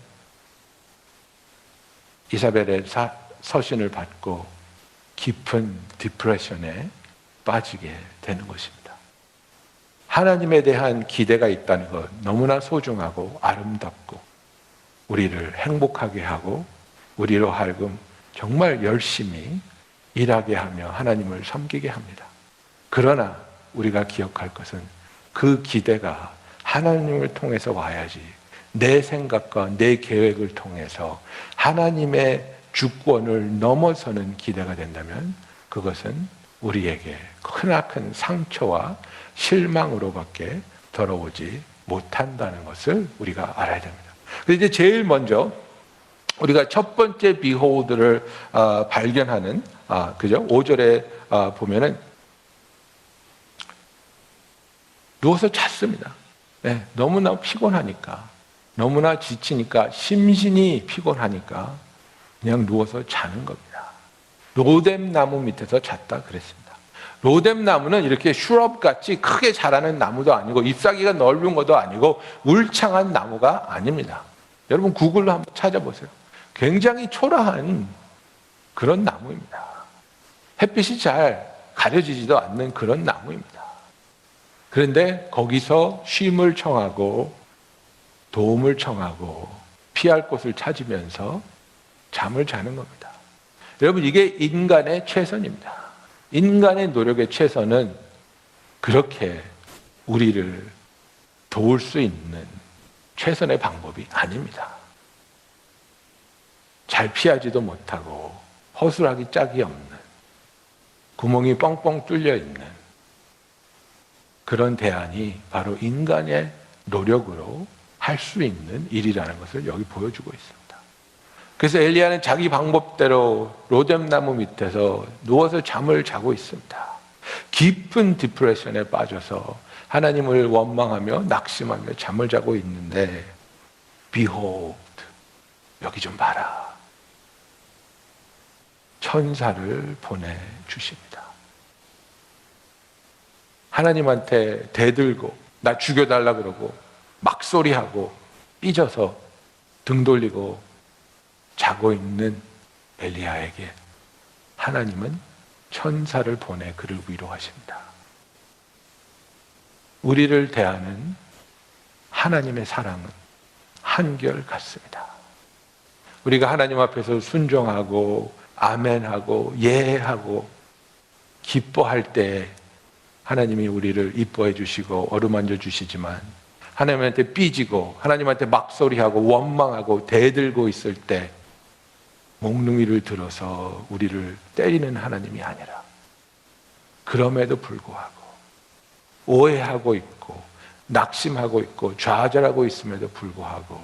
이사벨의 서신을 받고 깊은 디프레션에 빠지게 되는 것입니다. 하나님에 대한 기대가 있다는 것 너무나 소중하고 아름답고 우리를 행복하게 하고 우리로 하여금 정말 열심히 일하게 하며 하나님을 섬기게 합니다. 그러나 우리가 기억할 것은 그 기대가 하나님을 통해서 와야지 내 생각과 내 계획을 통해서 하나님의 주권을 넘어서는 기대가 된다면 그것은 우리에게 크나큰 상처와 실망으로밖에 돌아오지 못한다는 것을 우리가 알아야 됩니다. 그래서 이제 제일 먼저 우리가 첫 번째 behold를 발견하는 그죠? 5절에 보면은 누워서 잤습니다. 네, 너무나 피곤하니까, 너무나 지치니까, 심신이 피곤하니까 그냥 누워서 자는 겁니다. 로뎀 나무 밑에서 잤다 그랬습니다. 로뎀 나무는 이렇게 슈럽 같이 크게 자라는 나무도 아니고 잎사귀가 넓은 것도 아니고 울창한 나무가 아닙니다. 여러분 구글로 한번 찾아보세요. 굉장히 초라한 그런 나무입니다. 햇빛이 잘 가려지지도 않는 그런 나무입니다. 그런데 거기서 쉼을 청하고 도움을 청하고 피할 곳을 찾으면서 잠을 자는 겁니다. 여러분 이게 인간의 최선입니다. 인간의 노력의 최선은 그렇게 우리를 도울 수 있는 최선의 방법이 아닙니다. 잘 피하지도 못하고 허술하기 짝이 없는 구멍이 뻥뻥 뚫려 있는 그런 대안이 바로 인간의 노력으로 할 수 있는 일이라는 것을 여기 보여주고 있습니다. 그래서 엘리야는 자기 방법대로 로뎀나무 밑에서 누워서 잠을 자고 있습니다. 깊은 디프레션에 빠져서 하나님을 원망하며 낙심하며 잠을 자고 있는데 Behold, 여기 좀 봐라. 천사를 보내주십니다. 하나님한테 대들고 나 죽여달라 그러고 막소리하고 삐져서 등 돌리고 자고 있는 엘리야에게 하나님은 천사를 보내 그를 위로하십니다. 우리를 대하는 하나님의 사랑은 한결같습니다. 우리가 하나님 앞에서 순종하고 아멘하고 예하고 기뻐할 때 하나님이 우리를 이뻐해 주시고 어루만져 주시지만 하나님한테 삐지고 하나님한테 막소리하고 원망하고 대들고 있을 때 몽둥이를 들어서 우리를 때리는 하나님이 아니라 그럼에도 불구하고 오해하고 있고 낙심하고 있고 좌절하고 있음에도 불구하고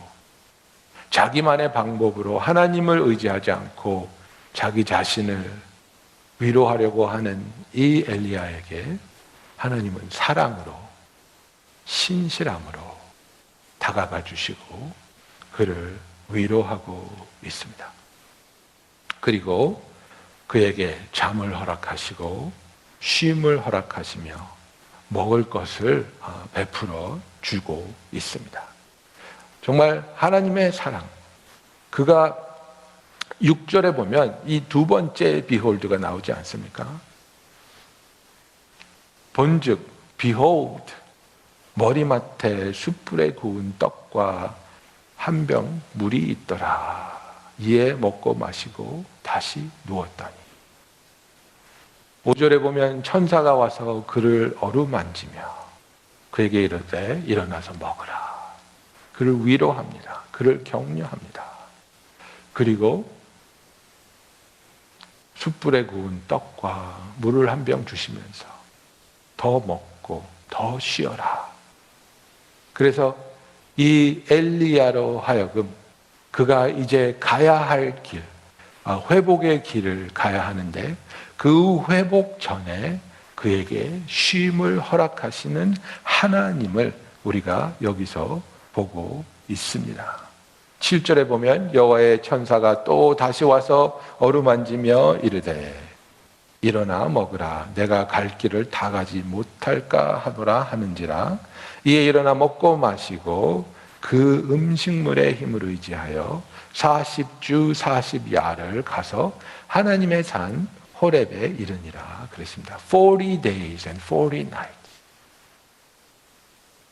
자기만의 방법으로 하나님을 의지하지 않고 자기 자신을 위로하려고 하는 이 엘리야에게 하나님은 사랑으로 신실함으로 다가가 주시고 그를 위로하고 있습니다. 그리고 그에게 잠을 허락하시고 쉼을 허락하시며 먹을 것을 베풀어 주고 있습니다. 정말 하나님의 사랑. 그가 6절에 보면 이 두 번째 비홀드가 나오지 않습니까? 본즉 behold 머리맡에 숯불에 구운 떡과 한 병 물이 있더라. 이에 먹고 마시고 다시 누웠다니. 5절에 보면 천사가 와서 그를 어루만지며 그에게 이르되 일어나서 먹으라. 그를 위로합니다. 그를 격려합니다. 그리고 숯불에 구운 떡과 물을 한 병 주시면서 더 먹고 더 쉬어라. 그래서 이 엘리야로 하여금 그가 이제 가야 할 길, 회복의 길을 가야 하는데 그 회복 전에 그에게 쉼을 허락하시는 하나님을 우리가 여기서 보고 있습니다. 7절에 보면 여호와의 천사가 또 다시 와서 어루만지며 이르되 일어나 먹으라. 내가 갈 길을 다 가지 못할까 하노라 하는지라. 이에 일어나 먹고 마시고 그 음식물의 힘을 의지하여 40주 40야를 가서 하나님의 산 호렙에 이르니라 그랬습니다. 40 days and 40 nights.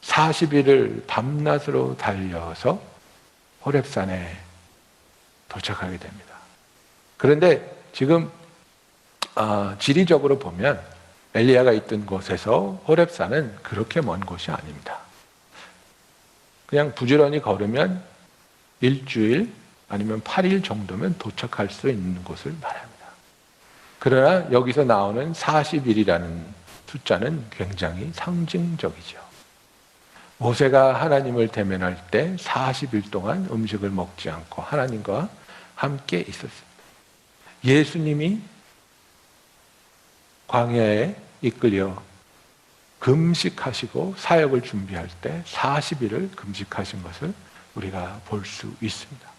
40일을 밤낮으로 달려서 호렙산에 도착하게 됩니다. 그런데 지금 지리적으로 보면 엘리야가 있던 곳에서 호렙산은 그렇게 먼 곳이 아닙니다. 그냥 부지런히 걸으면 일주일 아니면 8일 정도면 도착할 수 있는 곳을 말합니다. 그러나 여기서 나오는 40일이라는 숫자는 굉장히 상징적이죠. 모세가 하나님을 대면할 때 40일 동안 음식을 먹지 않고 하나님과 함께 있었습니다. 예수님이 광야에 이끌려 금식하시고 사역을 준비할 때 40일을 금식하신 것을 우리가 볼 수 있습니다.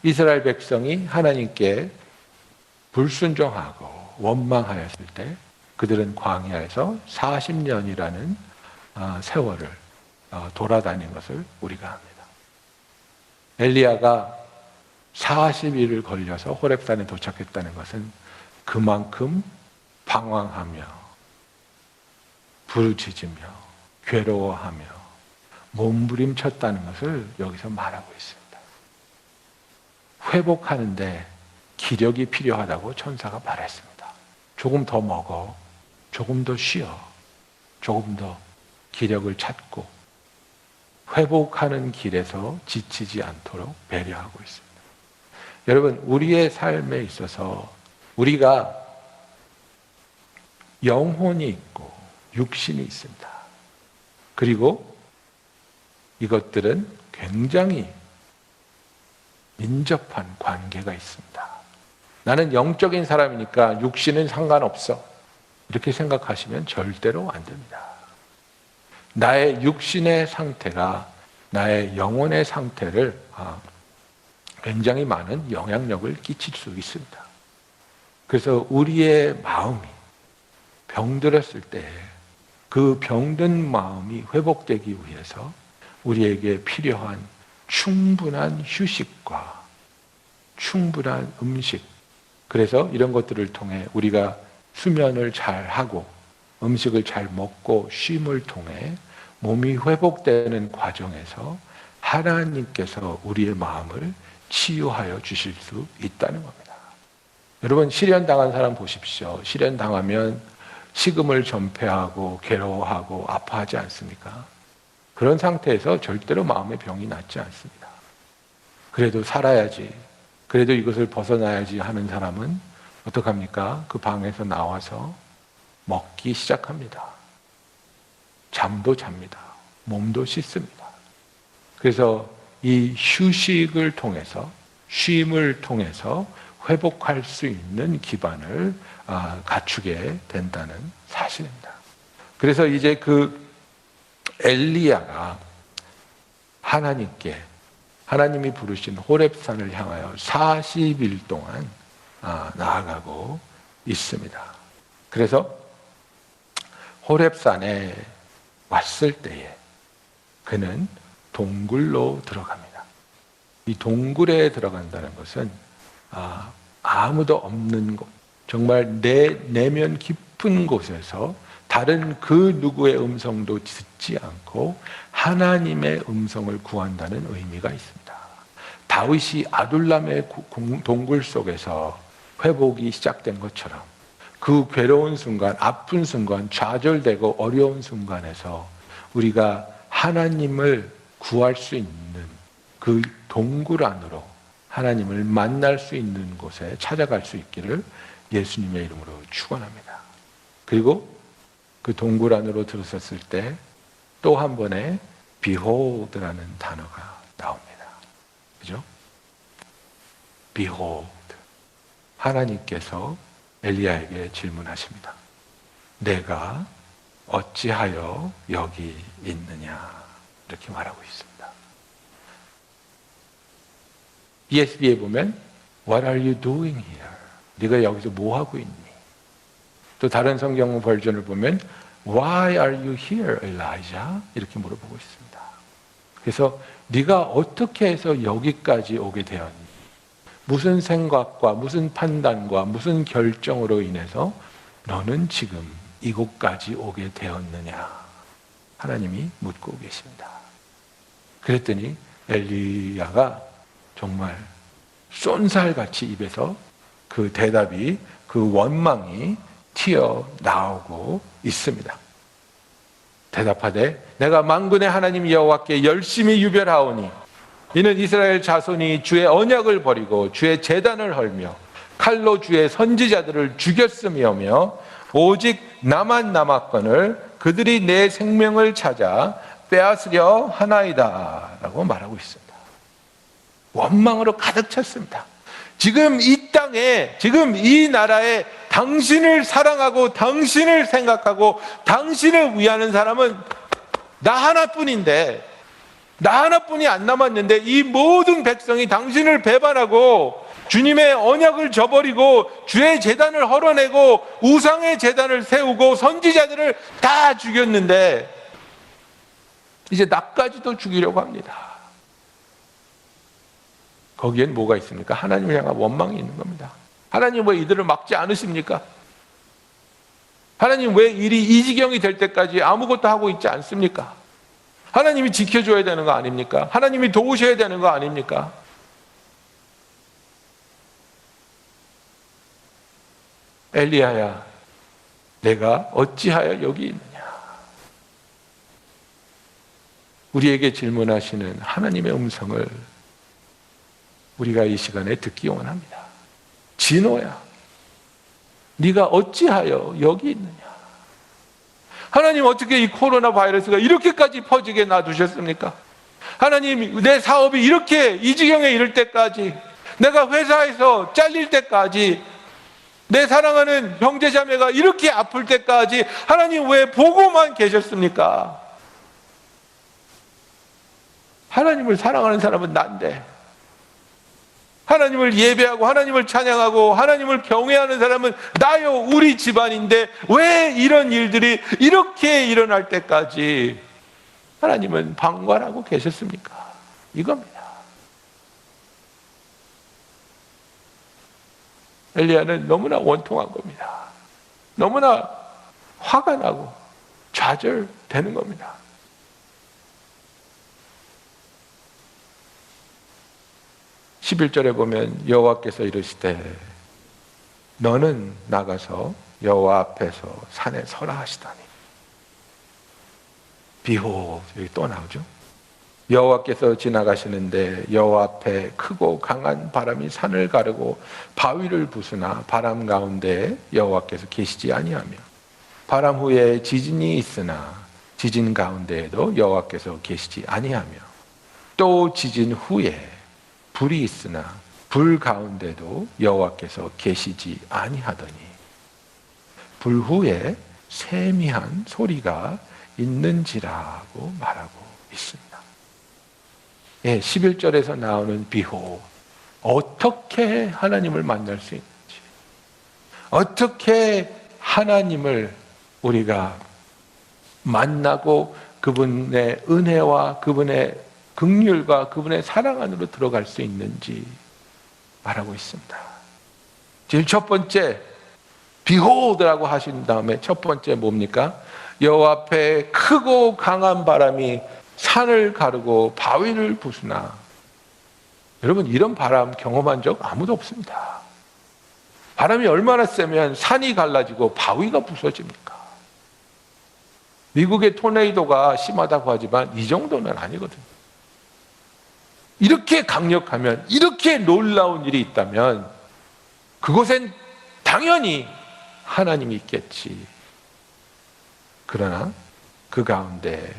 이스라엘 백성이 하나님께 불순종하고 원망하였을 때 그들은 광야에서 40년이라는 세월을 돌아다닌 것을 우리가 합니다. 엘리야가 40일을 걸려서 호렙산에 도착했다는 것은 그만큼 방황하며 부르짖으며 괴로워하며 몸부림쳤다는 것을 여기서 말하고 있습니다. 회복하는데 기력이 필요하다고 천사가 말했습니다. 조금 더 먹어, 조금 더 쉬어, 조금 더 기력을 찾고 회복하는 길에서 지치지 않도록 배려하고 있습니다. 여러분, 우리의 삶에 있어서 우리가 영혼이 있고 육신이 있습니다. 그리고 이것들은 굉장히 민접한 관계가 있습니다. 나는 영적인 사람이니까 육신은 상관없어. 이렇게 생각하시면 절대로 안 됩니다. 나의 육신의 상태가 나의 영혼의 상태를 굉장히 많은 영향력을 끼칠 수 있습니다. 그래서 우리의 마음이 병들었을 때 그 병든 마음이 회복되기 위해서 우리에게 필요한 충분한 휴식과 충분한 음식, 그래서 이런 것들을 통해 우리가 수면을 잘 하고 음식을 잘 먹고 쉼을 통해 몸이 회복되는 과정에서 하나님께서 우리의 마음을 치유하여 주실 수 있다는 겁니다. 여러분, 실연당한 사람 보십시오. 실연당하면 식음을 전폐하고 괴로워하고 아파하지 않습니까? 그런 상태에서 절대로 마음의 병이 낫지 않습니다. 그래도 살아야지, 그래도 이것을 벗어나야지 하는 사람은 어떡합니까? 그 방에서 나와서 먹기 시작합니다. 잠도 잡니다. 몸도 씻습니다. 그래서 이 휴식을 통해서, 쉼을 통해서 회복할 수 있는 기반을 갖추게 된다는 사실입니다. 그래서 이제 그 엘리야가 하나님이 부르신 호렙산을 향하여 40일 동안 나아가고 있습니다. 그래서 호렙산에 왔을 때에 그는 동굴로 들어갑니다. 이 동굴에 들어간다는 것은 아무도 없는 곳, 정말 내 내면 깊은 곳에서 다른 그 누구의 음성도 듣지 않고 하나님의 음성을 구한다는 의미가 있습니다. 다윗이 아둘람의 동굴 속에서 회복이 시작된 것처럼 그 괴로운 순간, 아픈 순간, 좌절되고 어려운 순간에서 우리가 하나님을 구할 수 있는 그 동굴 안으로 하나님을 만날 수 있는 곳에 찾아갈 수 있기를 예수님의 이름으로 축원합니다. 그리고 그 동굴 안으로 들어섰을 때 또 한 번의 behold라는 단어가 나옵니다. 그죠? behold. 하나님께서 엘리야에게 질문하십니다. 내가 어찌하여 여기 있느냐? 이렇게 말하고 있습니다. ESV에 보면 What are you doing here? 네가 여기서 뭐 하고 있니? 또 다른 성경 버전을 보면 Why are you here, Elijah? 이렇게 물어보고 있습니다. 그래서 네가 어떻게 해서 여기까지 오게 되었니? 무슨 생각과 무슨 판단과 무슨 결정으로 인해서 너는 지금 이곳까지 오게 되었느냐? 하나님이 묻고 계십니다. 그랬더니 엘리야가 정말 쏜살같이 입에서 그 대답이, 그 원망이 튀어나오고 있습니다. 대답하되 내가 만군의 하나님 여호와께 열심히 유별하오니 이는 이스라엘 자손이 주의 언약을 버리고 주의 제단을 헐며 칼로 주의 선지자들을 죽였음이오며 오직 나만 남았거늘 그들이 내 생명을 찾아 빼앗으려 하나이다 라고 말하고 있습니다. 원망으로 가득 찼습니다. 지금 이 땅에, 지금 이 나라에 당신을 사랑하고 당신을 생각하고 당신을 위하는 사람은 나 하나뿐인데, 나 하나뿐이 안 남았는데 이 모든 백성이 당신을 배반하고 주님의 언약을 저버리고 주의 제단을 헐어내고 우상의 제단을 세우고 선지자들을 다 죽였는데 이제 나까지도 죽이려고 합니다. 거기엔 뭐가 있습니까? 하나님을 향한 원망이 있는 겁니다. 하나님 왜 이들을 막지 않으십니까? 하나님 왜 일이 이 지경이 될 때까지 아무것도 하고 있지 않습니까? 하나님이 지켜줘야 되는 거 아닙니까? 하나님이 도우셔야 되는 거 아닙니까? 엘리야야, 내가 어찌하여 여기 있느냐? 우리에게 질문하시는 하나님의 음성을 우리가 이 시간에 듣기 원합니다. 진호야, 네가 어찌하여 여기 있느냐? 하나님 어떻게 이 코로나 바이러스가 이렇게까지 퍼지게 놔두셨습니까? 하나님 내 사업이 이렇게 이 지경에 이를 때까지, 내가 회사에서 잘릴 때까지, 내 사랑하는 형제자매가 이렇게 아플 때까지 하나님 왜 보고만 계셨습니까? 하나님을 사랑하는 사람은 난데, 하나님을 예배하고 하나님을 찬양하고 하나님을 경외하는 사람은 나요, 우리 집안인데 왜 이런 일들이 이렇게 일어날 때까지 하나님은 방관하고 계셨습니까? 이겁니다. 엘리야는 너무나 원통한 겁니다. 너무나 화가 나고 좌절되는 겁니다. 11절에 보면 여호와께서 이르시되 너는 나가서 여호와 앞에서 산에 서라 하시다니. 비호, 여기 또 나오죠. 여호와께서 지나가시는데 여호와 앞에 크고 강한 바람이 산을 가르고 바위를 부수나 바람 가운데 여호와께서 계시지 아니하며 바람 후에 지진이 있으나 지진 가운데에도 여호와께서 계시지 아니하며 또 지진 후에 불이 있으나 불 가운데도 여호와께서 계시지 아니하더니 불 후에 세미한 소리가 있는지라고 말하고 있습니다. 예, 11절에서 나오는 비호, 어떻게 하나님을 만날 수 있는지, 어떻게 하나님을 우리가 만나고 그분의 은혜와 그분의 긍휼과 그분의 사랑 안으로 들어갈 수 있는지 말하고 있습니다. 제일 첫 번째, 비호드라고 하신 다음에 첫 번째 뭡니까? 여호와 앞에 크고 강한 바람이 산을 가르고 바위를 부수나. 여러분, 이런 바람 경험한 적 아무도 없습니다. 바람이 얼마나 세면 산이 갈라지고 바위가 부서집니까? 미국의 토네이도가 심하다고 하지만 이 정도는 아니거든요. 이렇게 강력하면, 이렇게 놀라운 일이 있다면 그곳엔 당연히 하나님이 있겠지. 그러나 그 가운데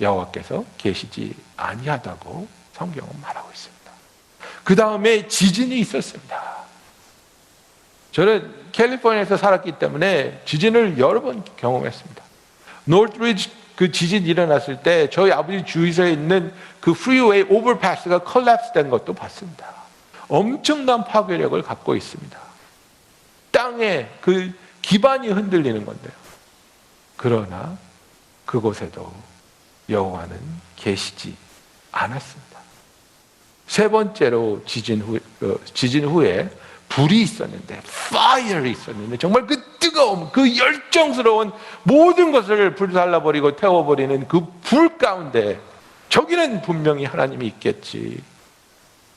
여호와께서 계시지 아니하다고 성경은 말하고 있습니다. 그 다음에 지진이 있었습니다. 저는 캘리포니아에서 살았기 때문에 지진을 여러 번 경험했습니다. 노스리지 그 지진 일어났을 때 저희 아버지 주위소에 있는 그 프리웨이 오버패스가 콜랩스 된 것도 봤습니다. 엄청난 파괴력을 갖고 있습니다. 땅에 그 기반이 흔들리는 건데요. 그러나 그곳에도 여호와는 계시지 않았습니다. 세 번째로 지진 후에 불이 있었는데, 파이어이 있었는데, 정말 그 뜨거움, 그 열정스러운 모든 것을 불살라버리고 태워버리는 그 불 가운데 저기는 분명히 하나님이 있겠지,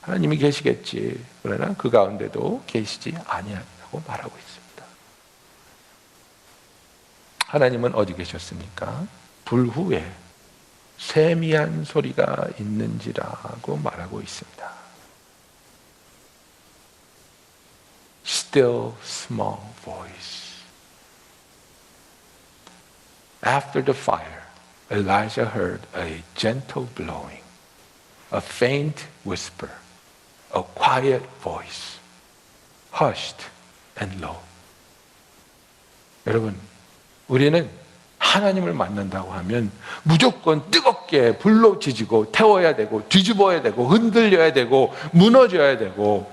하나님이 계시겠지. 그러나 그 가운데도 계시지 아니하다고 말하고 있습니다. 하나님은 어디 계셨습니까? 불 후에 세미한 소리가 있는지라고 말하고 있습니다. Still small voice. After the fire, Elijah heard a gentle blowing, a faint whisper, a quiet voice, hushed and low. 여러분, 우리는 하나님을 만난다고 하면 무조건 뜨겁게 불로 지지고 태워야 되고 뒤집어야 되고 흔들려야 되고 무너져야 되고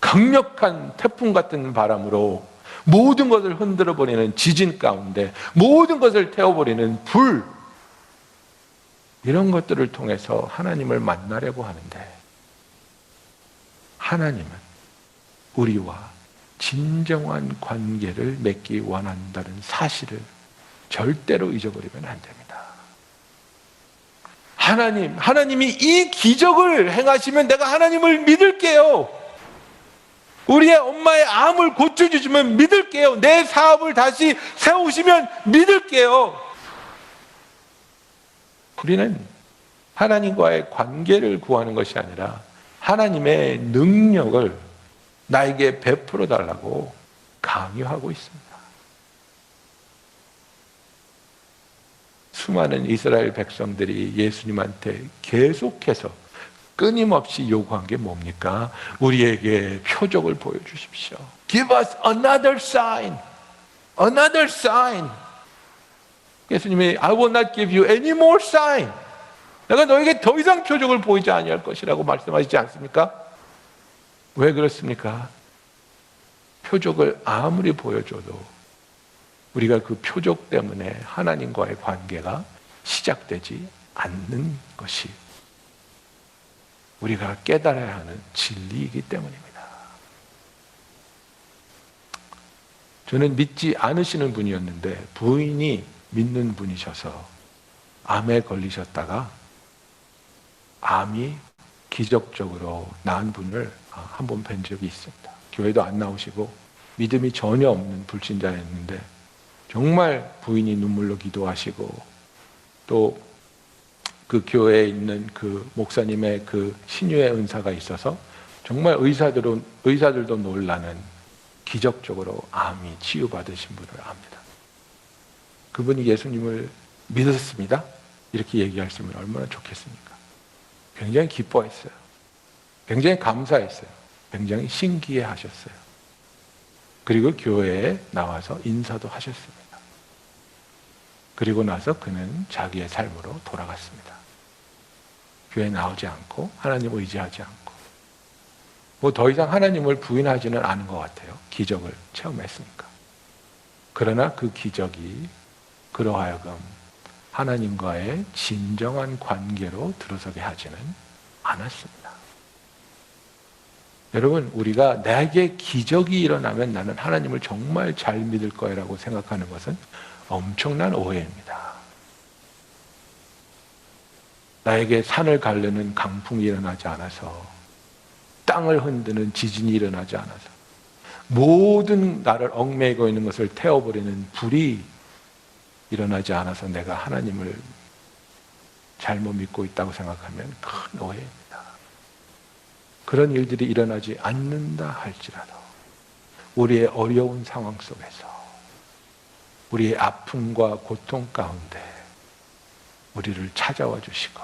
강력한 태풍 같은 바람으로 모든 것을 흔들어 버리는 지진 가운데 모든 것을 태워버리는 불, 이런 것들을 통해서 하나님을 만나려고 하는데, 하나님은 우리와 진정한 관계를 맺기 원한다는 사실을 절대로 잊어버리면 안 됩니다. 하나님이 이 기적을 행하시면 내가 하나님을 믿을게요. 우리의 엄마의 암을 고쳐주시면 믿을게요. 내 사업을 다시 세우시면 믿을게요. 우리는 하나님과의 관계를 구하는 것이 아니라 하나님의 능력을 나에게 베풀어 달라고 강요하고 있습니다. 수많은 이스라엘 백성들이 예수님한테 계속해서 끊임없이 요구한 게 뭡니까? 우리에게 표적을 보여주십시오. Give us another sign. Another sign. 예수님이 I will not give you any more sign. 내가 너에게 더 이상 표적을 보이지 아니할 것이라고 말씀하시지 않습니까? 왜 그렇습니까? 표적을 아무리 보여줘도 우리가 그 표적 때문에 하나님과의 관계가 시작되지 않는 것이 우리가 깨달아야 하는 진리이기 때문입니다. 저는 믿지 않으시는 분이었는데 부인이 믿는 분이셔서 암에 걸리셨다가 암이 기적적으로 나은 분을 한 번 뵌 적이 있습니다. 교회도 안 나오시고 믿음이 전혀 없는 불신자였는데 정말 부인이 눈물로 기도하시고 또 그 교회에 있는 그 목사님의 그 신유의 은사가 있어서 정말 의사들도 놀라는 기적적으로 암이 치유받으신 분을 압니다. 그분이 예수님을 믿었습니다. 이렇게 얘기하시면 얼마나 좋겠습니까? 굉장히 기뻐했어요. 굉장히 감사했어요. 굉장히 신기해 하셨어요. 그리고 교회에 나와서 인사도 하셨습니다. 그리고 나서 그는 자기의 삶으로 돌아갔습니다. 교회에 나오지 않고 하나님을 의지하지 않고 뭐 더 이상 하나님을 부인하지는 않은 것 같아요. 기적을 체험했으니까. 그러나 그 기적이 그로 하여금 하나님과의 진정한 관계로 들어서게 하지는 않았습니다. 여러분, 우리가 내게 기적이 일어나면 나는 하나님을 정말 잘 믿을 거라고 생각하는 것은 엄청난 오해입니다. 나에게 산을 가르는 강풍이 일어나지 않아서, 땅을 흔드는 지진이 일어나지 않아서, 모든 나를 얽매이고 있는 것을 태워버리는 불이 일어나지 않아서 내가 하나님을 잘못 믿고 있다고 생각하면 큰 오해입니다. 그런 일들이 일어나지 않는다 할지라도 우리의 어려운 상황 속에서 우리의 아픔과 고통 가운데 우리를 찾아와 주시고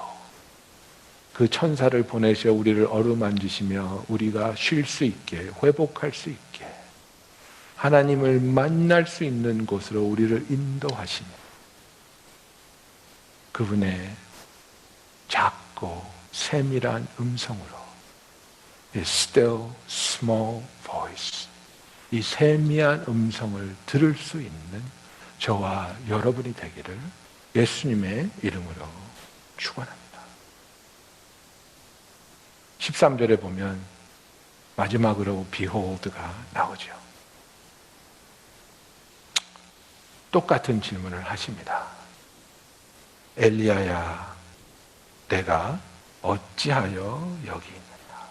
그 천사를 보내셔 우리를 어루만지시며 우리가 쉴 수 있게, 회복할 수 있게, 하나님을 만날 수 있는 곳으로 우리를 인도하시며 그분의 작고 세밀한 음성으로 이 still small voice, 이 세미한 음성을 들을 수 있는 저와 여러분이 되기를 예수님의 이름으로 축원합니다. 13절에 보면 마지막으로 behold가 나오죠. 똑같은 질문을 하십니다. 엘리야야, 내가 어찌하여 여기 있느냐?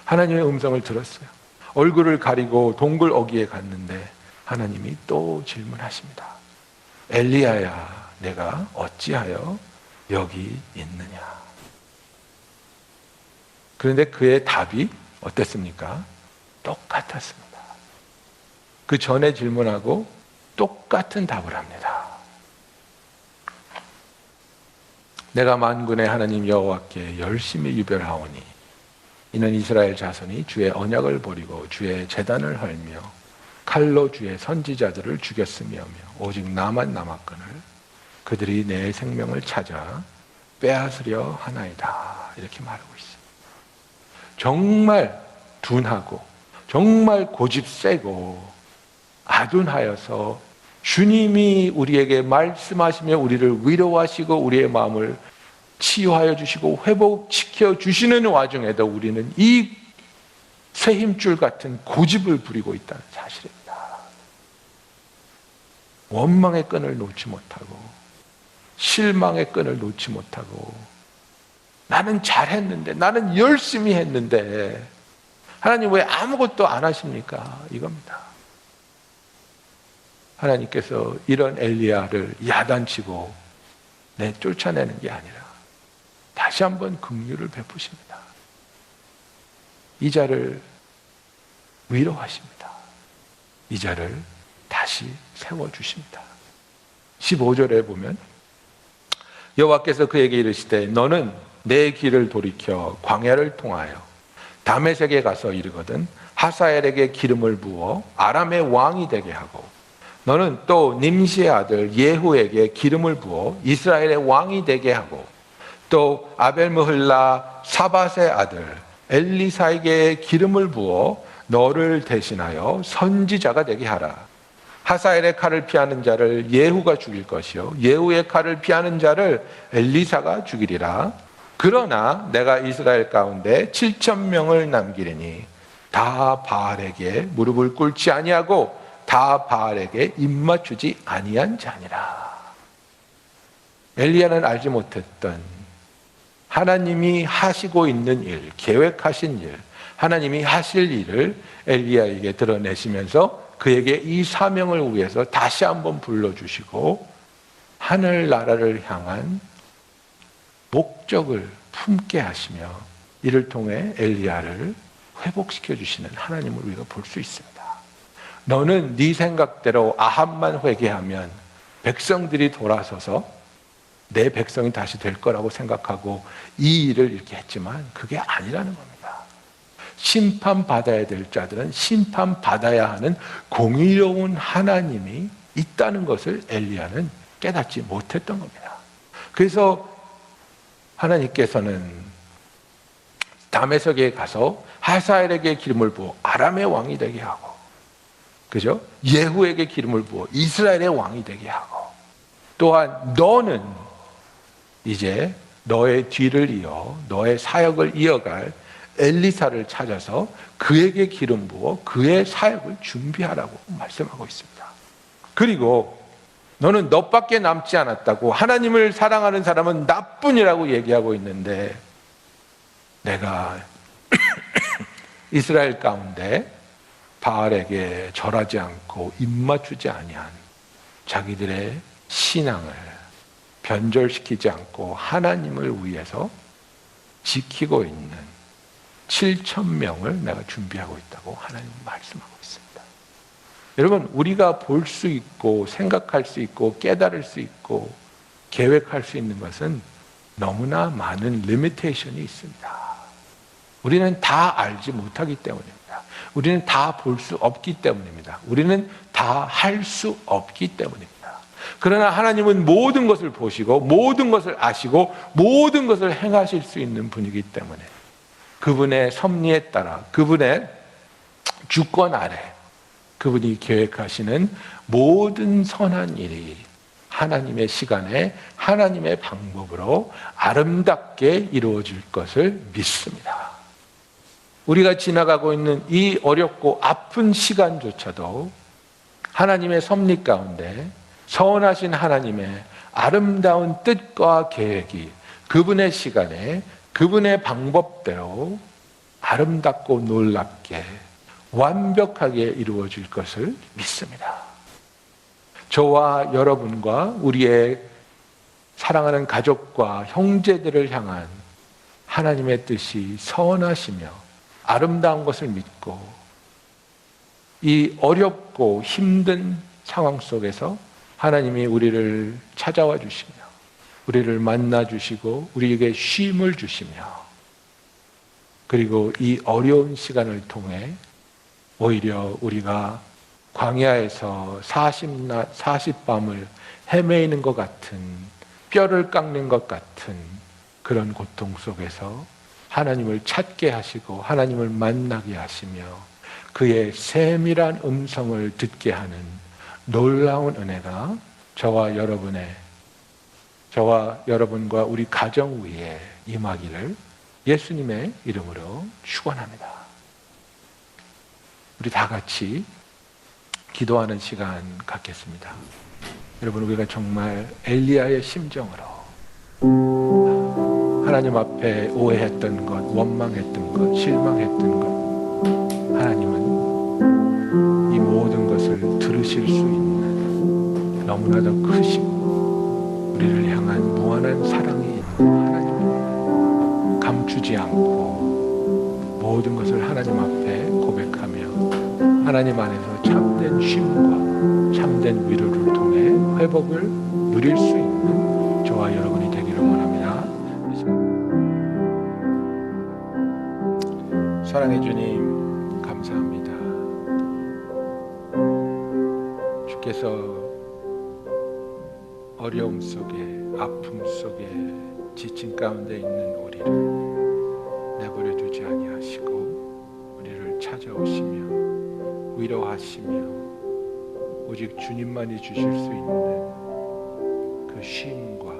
하나님의 음성을 들었어요. 얼굴을 가리고 동굴 어귀에 갔는데 하나님이 또 질문하십니다. 엘리야야, 내가 어찌하여 여기 있느냐. 그런데 그의 답이 어땠습니까? 똑같았습니다. 그 전에 질문하고 똑같은 답을 합니다. 내가 만군의 하나님 여호와께 열심히 유별하오니 이는 이스라엘 자손이 주의 언약을 버리고 주의 제단을 헐며 칼로 주의 선지자들을 죽였으며 오직 나만 남았거늘 그들이 내 생명을 찾아 빼앗으려 하나이다. 이렇게 말하고 있어요. 정말 둔하고 정말 고집 세고 아둔하여서 주님이 우리에게 말씀하시며 우리를 위로하시고 우리의 마음을 치유하여 주시고 회복시켜 주시는 와중에도 우리는 이 쇠힘줄 같은 고집을 부리고 있다는 사실입니다. 원망의 끈을 놓지 못하고 실망의 끈을 놓지 못하고 나는 잘했는데 나는 열심히 했는데 하나님 왜 아무것도 안 하십니까? 이겁니다. 하나님께서 이런 엘리야를 야단치고 쫓아내는 게 아니라 다시 한번 긍휼을 베푸십니다. 이 자를 위로하십니다. 이 자를 다시 세워주십니다. 15절에 보면 여호와께서 그에게 이르시되 너는 내 길을 돌이켜 광야를 통하여 다메섹에 가서 이르거든 하사엘에게 기름을 부어 아람의 왕이 되게 하고 너는 또 님시의 아들 예후에게 기름을 부어 이스라엘의 왕이 되게 하고 또 아벨므흘라 사밧의 아들 엘리사에게 기름을 부어 너를 대신하여 선지자가 되게 하라. 하사엘의 칼을 피하는 자를 예후가 죽일 것이요 예후의 칼을 피하는 자를 엘리사가 죽이리라. 그러나 내가 이스라엘 가운데 7,000명을 남기리니 다 바알에게 무릎을 꿇지 아니하고 다 바알에게 입맞추지 아니한 자니라. 엘리야는 알지 못했던 하나님이 하시고 있는 일, 계획하신 일, 하나님이 하실 일을 엘리야에게 드러내시면서 그에게 이 사명을 위해서 다시 한번 불러주시고 하늘나라를 향한 목적을 품게 하시며 이를 통해 엘리야를 회복시켜 주시는 하나님을 우리가 볼 수 있습니다. 너는 네 생각대로 아합만 회개하면 백성들이 돌아서서 내 백성이 다시 될 거라고 생각하고 이 일을 이렇게 했지만 그게 아니라는 겁니다. 심판받아야 될 자들은 심판받아야 하는 공의로운 하나님이 있다는 것을 엘리야는 깨닫지 못했던 겁니다. 그래서 하나님께서는 다메섹에 가서 하사엘에게 기름을 부어 아람의 왕이 되게 하고 그죠? 예후에게 기름을 부어 이스라엘의 왕이 되게 하고 또한 너는 이제 너의 뒤를 이어 너의 사역을 이어갈 엘리사를 찾아서 그에게 기름 부어 그의 사역을 준비하라고 말씀하고 있습니다. 그리고 너는 너밖에 남지 않았다고 하나님을 사랑하는 사람은 나뿐이라고 얘기하고 있는데 내가 이스라엘 가운데 바알에게 절하지 않고 입맞추지 아니한 자기들의 신앙을 변절시키지 않고 하나님을 위해서 지키고 있는 7,000명을 내가 준비하고 있다고 하나님은 말씀하고 있습니다. 여러분, 우리가 볼 수 있고 생각할 수 있고 깨달을 수 있고 계획할 수 있는 것은 너무나 많은 리미테이션이 있습니다. 우리는 다 알지 못하기 때문입니다. 우리는 다 볼 수 없기 때문입니다. 우리는 다 할 수 없기 때문입니다. 그러나 하나님은 모든 것을 보시고 모든 것을 아시고 모든 것을 행하실 수 있는 분이기 때문에 그분의 섭리에 따라 그분의 주권 아래 그분이 계획하시는 모든 선한 일이 하나님의 시간에 하나님의 방법으로 아름답게 이루어질 것을 믿습니다. 우리가 지나가고 있는 이 어렵고 아픈 시간조차도 하나님의 섭리 가운데 선하신 하나님의 아름다운 뜻과 계획이 그분의 시간에 그분의 방법대로 아름답고 놀랍게 완벽하게 이루어질 것을 믿습니다. 저와 여러분과 우리의 사랑하는 가족과 형제들을 향한 하나님의 뜻이 선하시며 아름다운 것을 믿고 이 어렵고 힘든 상황 속에서 하나님이 우리를 찾아와 주시며 우리를 만나 주시고 우리에게 쉼을 주시며 그리고 이 어려운 시간을 통해 오히려 우리가 광야에서 40밤을 헤매이는 것 같은 뼈를 깎는 것 같은 그런 고통 속에서 하나님을 찾게 하시고 하나님을 만나게 하시며 그의 세밀한 음성을 듣게 하는 놀라운 은혜가 저와 여러분과 우리 가정 위에 임하기를 예수님의 이름으로 축원합니다. 우리 다 같이 기도하는 시간 갖겠습니다. 여러분, 우리가 정말 엘리야의 심정으로 하나님 앞에 오해했던 것, 원망했던 것, 실망했던 것, 하나님은 이 모든 것을 들으실 수 있는 너무나도 크시고 우리를 향한 무한한 사랑이 있는 하나님입니다. 감추지 않고 모든 것을 하나님 앞에 고백하며 하나님 안에서 참된 쉼과 참된 위로를 통해 회복을 누릴 수 있는 저와 여러분이 되기를 원합니다. 사랑해 주님, 감사합니다. 주께서 어려움 속에, 아픔 속에, 지친 가운데 있는 우리를 내버려 두지 아니하시고 우리를 찾아오시며 위로하시며 오직 주님만이 주실 수 있는 그 쉼과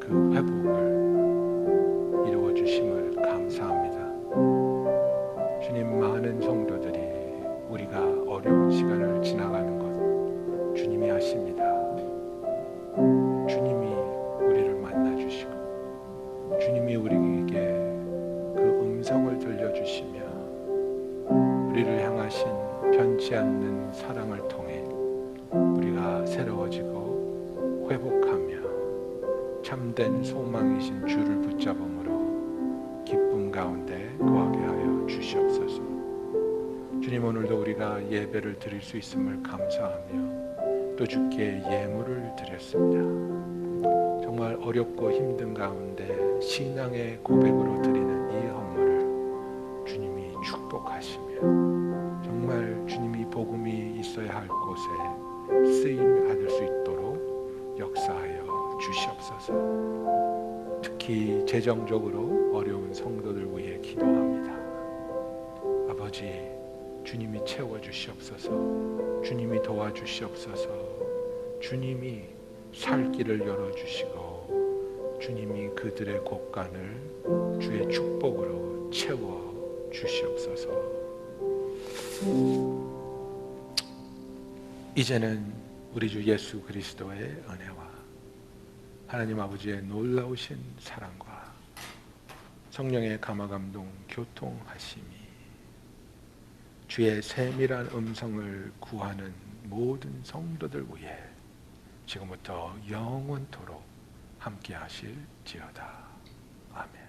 그 회복을 이루어 주심을 감사합니다. 주님, 많은 성도들이 우리가 어려운 시간을 지나가는 것 주님이 아십니다. 주님이 우리를 만나 주시고 주님이 우리에게 그 음성을 들려주시며 우리를 향하신 변치 않는 사랑을 통해 우리가 새로워지고 회복하며 참된 소망이신 주를 붙잡음으로 기쁨 가운데 거하게 하여 주시옵소서. 주님, 오늘도 우리가 예배를 드릴 수 있음을 감사하며 또 주께 예물을 드렸습니다. 정말 어렵고 힘든 가운데 신앙의 고백으로 드리는 이 헌물을 주님이 축복하시며 정말 주님이 복음이 있어야 할 곳에 쓰임 받을 수 있도록 역사하여 주시옵소서. 특히 재정적으로 어려운 성도들 위해 기도합니다. 아버지, 주님이 채워주시옵소서. 주님이 도와주시옵소서. 주님이 살 길을 열어주시고 주님이 그들의 곳간을 주의 축복으로 채워주시옵소서. 이제는 우리 주 예수 그리스도의 은혜와 하나님 아버지의 놀라우신 사랑과 성령의 감화감동 교통하심이 주의 세밀한 음성을 구하는 모든 성도들 위해 지금부터 영원토록 함께 하실지어다. 아멘.